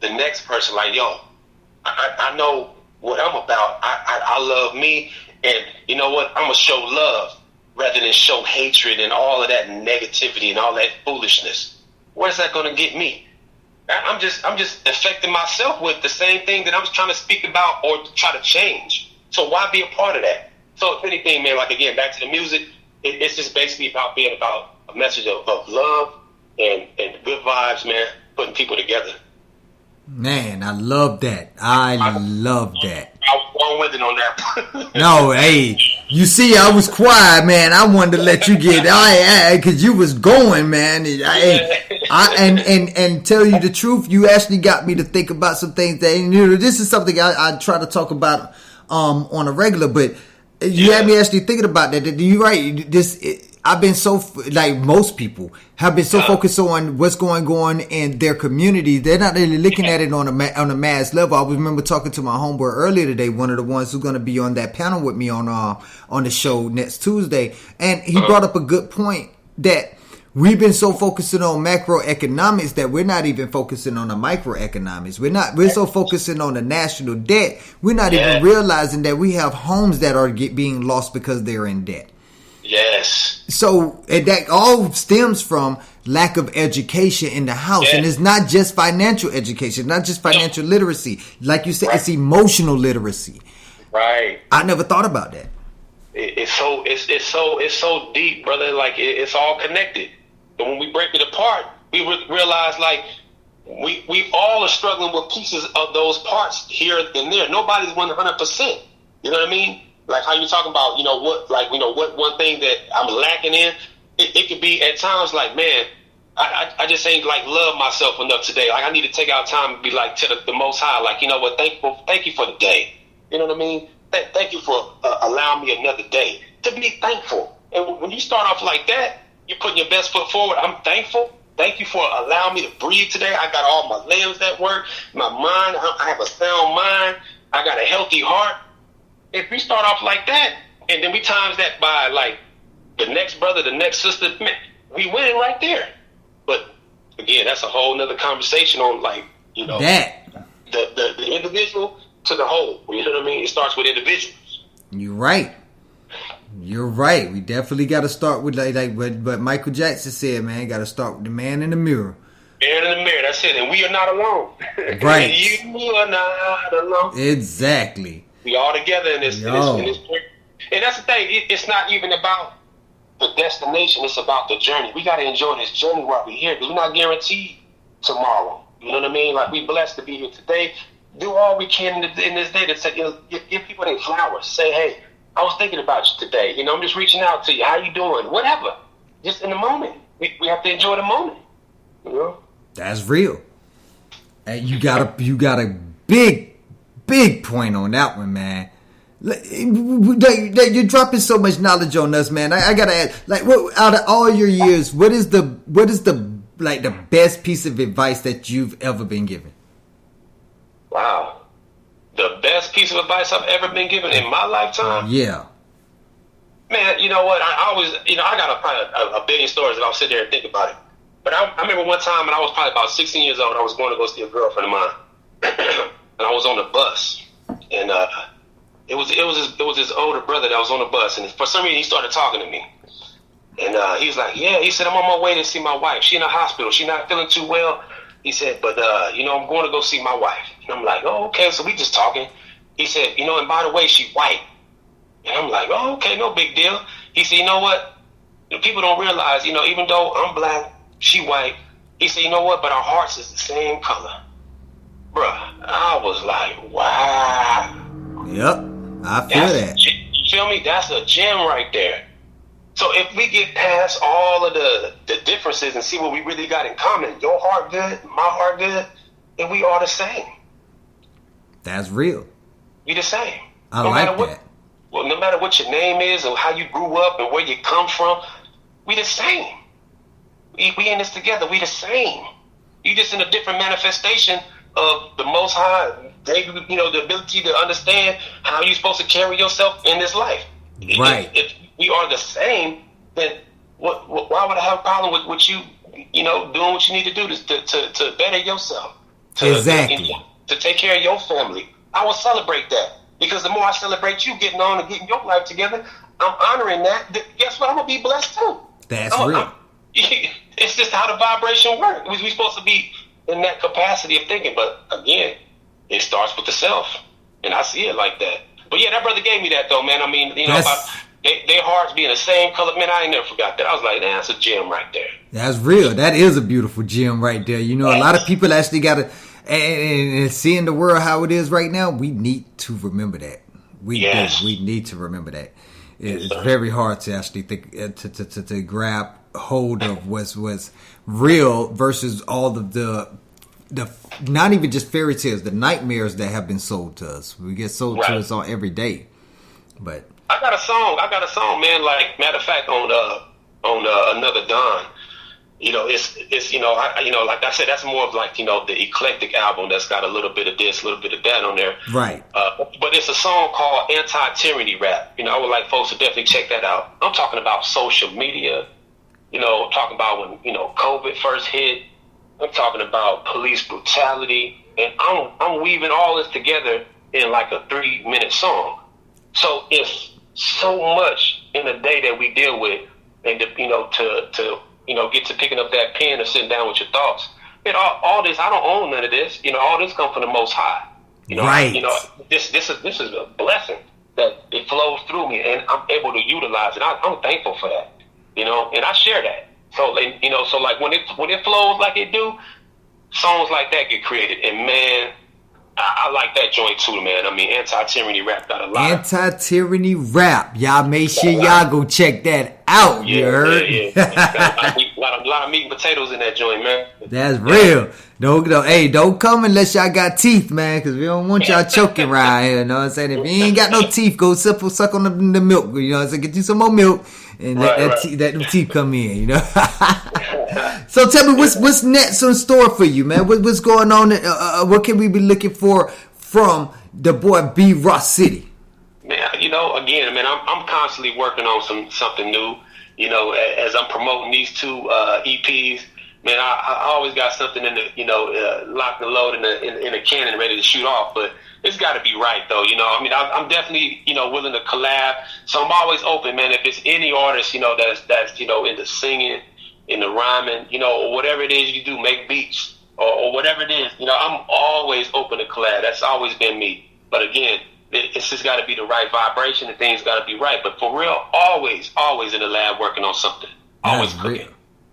the next person. Like, yo, I know what I'm about. I love me, and you know what? I'm gonna show love rather than show hatred and all of that negativity and all that foolishness. Where's that gonna get me? I'm just affecting myself with the same thing that I'm trying to speak about or try to change. So why be a part of that? So if anything, man, like again, back to the music, it's just basically about being about a message of love and good vibes, man, putting people together. Man, I love that. I love that. I was long-winded on that. No, hey, you see, I was quiet, man. I wanted to let you get, because you was going, man. And tell you the truth, you actually got me to think about some things that, you know, this is something I try to talk about on a regular, but you had me actually thinking about that. You're right. I've been so, like most people have been so focused on what's going on in their community. They're not really looking at it on a mass level. I remember talking to my homeboy earlier today, one of the ones who's going to be on that panel with me on the show next Tuesday. And he brought up a good point that we've been so focusing on macroeconomics that we're not even focusing on the microeconomics. We're so focusing on the national debt. We're not even realizing that we have homes that are being lost because they're in debt. Yes. So that all stems from lack of education in the house. Yes. And it's not just financial education, not just financial literacy. Like you said, it's emotional literacy. Right. I never thought about that. It's so deep, brother. Like it's all connected. And when we break it apart, we realize like we all are struggling with pieces of those parts here and there. Nobody's 100%. You know what I mean? Like how you talking about, what one thing that I'm lacking in, it could be at times like, man, I just ain't like love myself enough today. Like I need to take out time and be like to the Most High, like, you know what, thank you for the day. You know what I mean? Thank you for allowing me another day to be thankful. And when you start off like that, you're putting your best foot forward. I'm thankful. Thank you for allowing me to breathe today. I got all my limbs that work, my mind. I have a sound mind. I got a healthy heart. If we start off like that, and then we times that by like the next brother, the next sister, man, we win right there. But again, that's a whole nother conversation on like, you know, that the individual to the whole. You know what I mean? It starts with individuals. You're right. We definitely got to start with like what Michael Jackson said, man. Got to start with the man in the mirror. Man in the mirror. That's it. And we are not alone. Right. You are not alone. Exactly. We all together in this. And that's the thing. It's not even about the destination. It's about the journey. We got to enjoy this journey while we're here because we're not guaranteed tomorrow. You know what I mean? Like we blessed to be here today. Do all we can in this day to say, give people their flowers. Say, hey, I was thinking about you today. You know, I'm just reaching out to you. How you doing? Whatever. Just in the moment. We have to enjoy the moment. You know? That's real. And you got a big point on that one, man. You're dropping so much knowledge on us, man. I gotta ask, like, what out of all your years, what is the best piece of advice that you've ever been given? Wow, the best piece of advice I've ever been given in my lifetime. Yeah, man. You know what? I always, I got probably a billion stories that I'll sit there and think about it. But I remember one time when I was probably about 16 years old. I was going to go see a girlfriend of mine. And I was on the bus, and it was his older brother that was on the bus, and for some reason he started talking to me, And he was like, yeah. He said, I'm on my way to see my wife. She in the hospital. She not feeling too well. He said, but, I'm going to go see my wife. And I'm like, oh, okay. So we just talking. He said, and by the way, she white. And I'm like, oh, okay, no big deal. He said, you know what? People don't realize, even though I'm black, she white. He said, you know what? But our hearts is the same color. Bruh, I was like, wow. Yep, I feel that. You feel me? That's a gem right there. So if we get past all of the differences and see what we really got in common, your heart good, my heart good, then we are the same. That's real. We the same. I like that. Well, no matter what your name is or how you grew up and where you come from, we the same. We in this together. We the same. You just in a different manifestation of the Most High. The ability to understand how you're supposed to carry yourself in this life. Right. If we are the same, then why would I have a problem with you, doing what you need to do to better yourself? Exactly. To take care of your family. I will celebrate that. Because the more I celebrate you getting on and getting your life together, I'm honoring that. Guess what? I'm going to be blessed too. That's real. It's just how the vibration works. We're supposed to be in that capacity of thinking. But again, it starts with the self. And I see it like that. But yeah, that brother gave me that though, man. I mean, about their hearts being the same color. Man, I ain't never forgot that. I was like, man, that's a gem right there. That's real. That is a beautiful gem right there. A lot of people actually got to, and seeing the world how it is right now, we need to remember that. We need to remember that. It's very hard to actually think to grab hold of what's real versus all of the not even just fairy tales, the nightmares that have been sold to us. We get sold to us on every day. But I got a song, man. Like matter of fact, on Another Dawn. It's like I said, that's more of like the eclectic album that's got a little bit of this, a little bit of that on there. Right. But it's a song called Anti-Tyranny Rap. I would like folks to definitely check that out. I'm talking about social media. I'm talking about when COVID first hit. I'm talking about police brutality, and I'm weaving all this together in like a 3-minute song. So it's so much in the day that we deal with, and to get to picking up that pen and sitting down with your thoughts. And all this, I don't own none of this. All this comes from the Most High. Right. This is a blessing that it flows through me, and I'm able to utilize it. I'm thankful for that. And I share that. So so like when it flows like it do, songs like that get created. And man, I like that joint too, man. I mean, Anti-Tyranny Rap got a lot. Anti-Tyranny Rap. Y'all make sure y'all go check that out. You heard? Yeah. A lot of meat and potatoes in that joint, man. That's real. Don't come unless y'all got teeth, man, because we don't want y'all choking right here. You know what I'm saying? If you ain't got no teeth, go suck on the milk. You know what I'm saying? Get you some more milk and let the teeth come in. So tell me, what's next in store for you, man? What's going on? What can we be looking for from the boy B RawCity? Man, again, man, I'm constantly working on something new. As I'm promoting these 2 EPs, man, I always got something in the locked and loaded in a cannon ready to shoot off. But it's got to be right though. I'm definitely willing to collab. So I'm always open, man. If it's any artist that's in the singing, in the rhyming, or whatever it is you do, make beats or whatever it is, I'm always open to collab. That's always been me. But again, it's just got to be the right vibration and things got to be right. But for real, always in the lab working on something. Always cooking.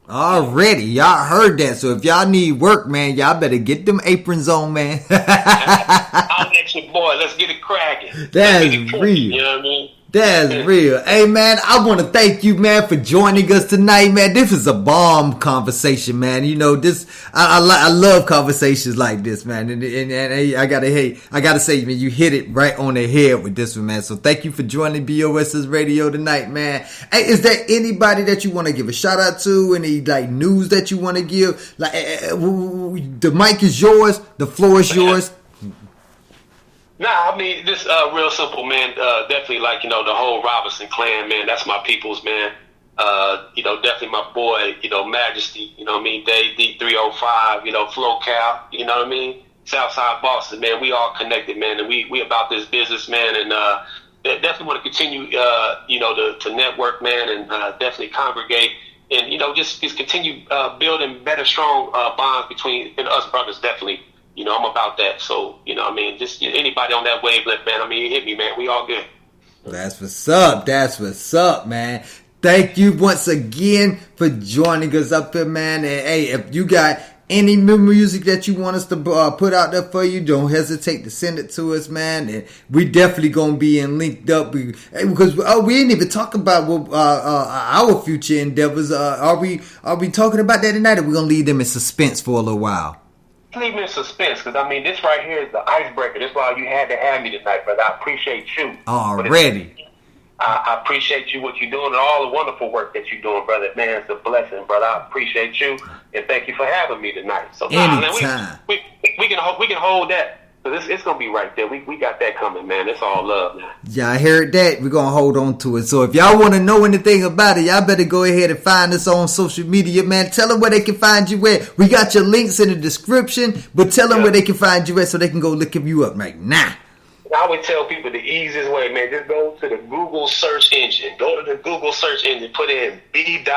Already, y'all heard that. So if y'all need work, man, y'all better get them aprons on, man. I'll let you, boy. Let's get it cracking. That's real. You know what I mean? That's real. Hey, man, I want to thank you, man, for joining us tonight, man. This is a bomb conversation, man. I love conversations like this, man. And I gotta say, man, you hit it right on the head with this one, man. So thank you for joining BOS's radio tonight, man. Hey, is there anybody that you want to give a shout out to? Any news that you want to give? The mic is yours. The floor is yours. Nah, I mean, this real simple, man. Definitely the whole Robinson clan, man. That's my peoples, man. Definitely my boy, Majesty, Dave D305, Flow Cal, you know what I mean? Southside Boston, man. We all connected, man. And we about this business, man. And definitely want to continue, to network, man, and definitely congregate, and just continue building better, strong bonds between us brothers. Definitely, I'm about that. So, just anybody on that wavelength, man. You hit me, man. We all good. That's what's up. That's what's up, man. Thank you once again for joining us up here, man. And hey, if you got any new music that you want us to put out there for you, don't hesitate to send it to us, man. And we definitely gonna be linked up because we ain't even talking about our future endeavors. Are we talking about that tonight, or we gonna leave them in suspense for a little while? Leave me in suspense, because this right here is the icebreaker. This is why you had to have me tonight, brother. I appreciate you already. I appreciate you, what you're doing, and all the wonderful work that you're doing, brother. Man, it's a blessing, brother. I appreciate you, and thank you for having me tonight. So, anytime. We can hold that. Because it's going to be right there. We got that coming, man. It's all love, man. Yeah, I heard that. We're going to hold on to it. So if y'all want to know anything about it, y'all better go ahead and find us on social media, man. Tell them where they can find you at. We got your links in the description, but tell them where they can find you at so they can go look you up right now. I would tell people the easiest way, man, just go to the Google search engine. Go to the Google search engine, put in RawCity,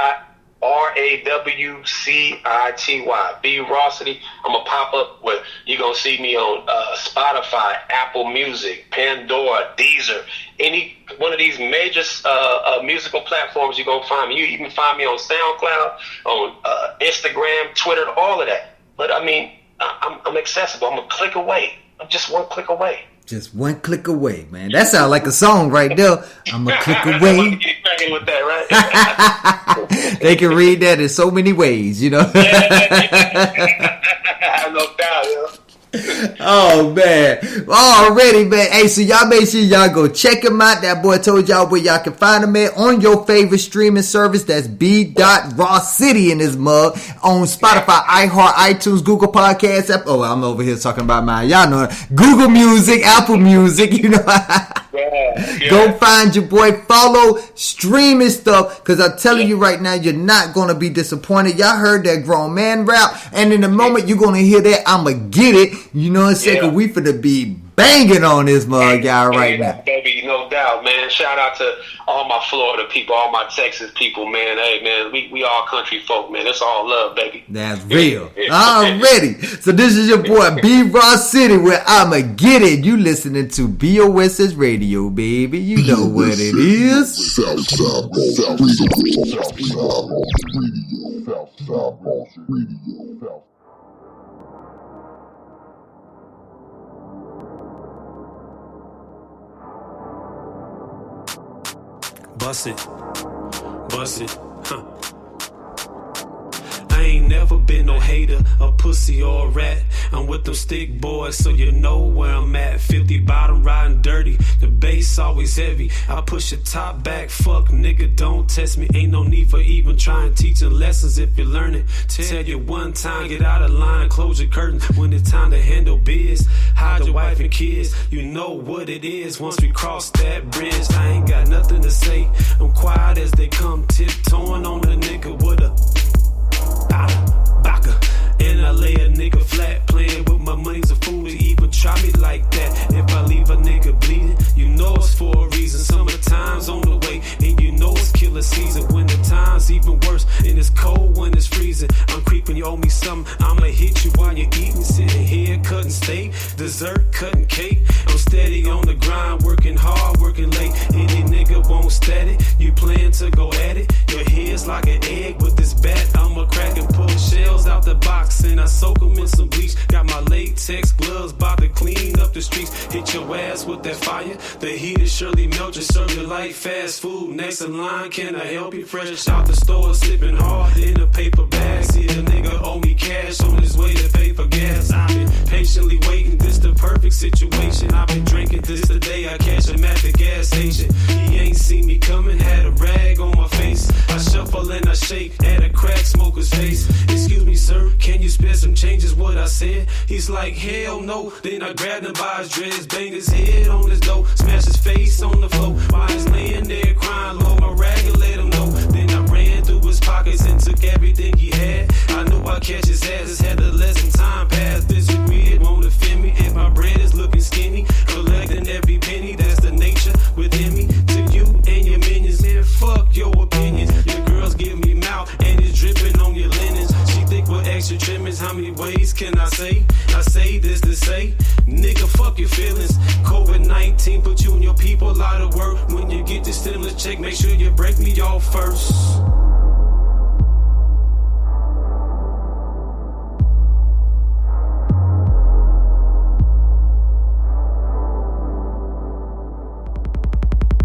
B RawCity. I'm gonna pop up where you're gonna see me on Spotify, Apple Music, Pandora, Deezer, any one of these major musical platforms. You're gonna find me. You even find me on SoundCloud, on Instagram, Twitter, all of that. But I'm accessible. I'm a click away. I'm just one click away. Just one click away, man. That sounds like a song right there. I'm a click away. With that, right? They can read that in so many ways, No doubt, Oh, man. Already, man. Hey, so y'all make sure y'all go check him out. That boy told y'all where y'all can find him at on your favorite streaming service. That's B.RawCity in his mug. On Spotify, iHeart, iTunes, Google Podcasts. I'm over here talking about mine. Y'all know it. Google Music, Apple Music, Go find your boy. Follow streaming stuff, because I'm telling you right now, you're not going to be disappointed. Y'all heard that grown man rap, and in the moment you're going to hear that, I'ma get it. You know what I'm saying? Cause we finna be banging on this mug, y'all, right now. Baby, no doubt, man. Shout out to all my Florida people, all my Texas people, man. Hey, man, we all country folk, man. It's all love, baby. That's real. Already. So this is your boy, B RawCity, where I'ma get it. You listening to BOSS Radio, baby. You know what it is. Southside Boss Radio. Bust it, huh? I ain't never been no hater, a pussy or a rat. I'm with them stick boys, so you know where I'm at. 50 bottom riding dirty, the bass always heavy. I push the top back, fuck nigga, don't test me. Ain't no need for even trying teaching lessons if you're learning. Tell you one time, get out of line, close your curtains when it's time to handle biz. Hide your wife and kids, you know what it is. Once we cross that bridge, I ain't got nothing to say. I'm quiet as they come, tiptoeing on the nigga with a baka. And I lay a nigga flat, playing with my money's a fool to even try me like that. If I leave a nigga bleeding, you know it's for a reason. Summertime's on the way, and you know it's killer season. Winter time's even worse, and it's cold when it's freezing. I'm creeping, you owe me something, I'ma hit you while you're eating. Sitting here cutting steak, dessert cutting cake. I'm steady on the grind, working hard, working late. Any nigga won't steady, you plan to go at it. Your head's like an egg with this bat, I'ma crack and pull shells out the box. And I soak them in some bleach. Got my latex gloves, bout to clean up the streets. Hit your ass with that fire. The heat is surely melt you. Serve you like fast food. Next in line, can I help you? Fresh out the store, slipping hard in a paper bag. See a nigga owe me cash on his way to pay for gas. I've been patiently waiting. This the perfect situation. I've been drinking this today. I catch him at the gas station. He ain't seen me coming. Had a rag on my face. I shuffle and I shake at a crack smoker's face. Excuse me, sir. Can you spare some changes what I said? He's like, hell no. Then I grabbed him by his dreads, banged his head on his dough, smashed his face on the floor while he's laying there crying low. My rag and let him know. Then I ran through his pockets and took everything he had. I knew I'd catch his ass. Just had to let some time pass. Disagree, it won't offend me if my bread is looking skinny. Collecting every penny, that's the nature within your feelings. COVID-19 put you and your people out of work. When you get the stimulus check, make sure you break me off first.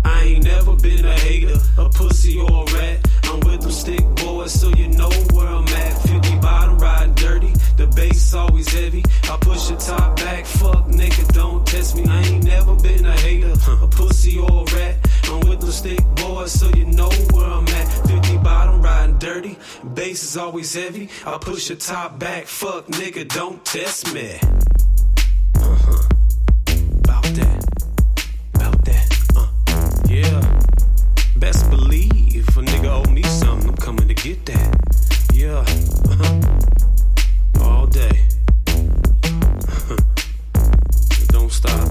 I ain't never been a hater, a pussy or a rat. I'm with them stick boys, so you know where I'm at. 50 bottom, riding dirty, the bass always heavy. I push the top back, fuck nigga, don't test me. I ain't never been a hater, a pussy or a rat. I'm with them stick boys, so you know where I'm at. 50 bottom, riding dirty, bass is always heavy. I push the top back, fuck nigga, don't test me. About that. Yeah, best believe a nigga owe me something, I'm coming to get that. Yeah, all day. Don't stop.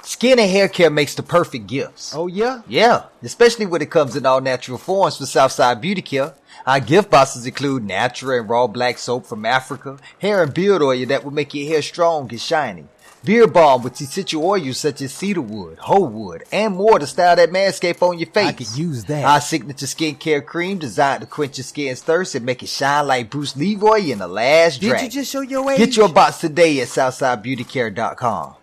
Skin and hair care makes the perfect gifts. Oh, yeah? Yeah, especially when it comes in all natural forms for Southside Beauty Care. Our gift boxes include natural and raw black soap from Africa, hair and beard oil that will make your hair strong and shiny, beard balm with essential oils such as cedarwood, hoe wood, and more to style that manscape on your face. I could use that. Our signature skincare cream designed to quench your skin's thirst and make it shine like Bruce Leroy in The Last Dragon. Did you just show your age? Get your box today at SouthsideBeautyCare.com.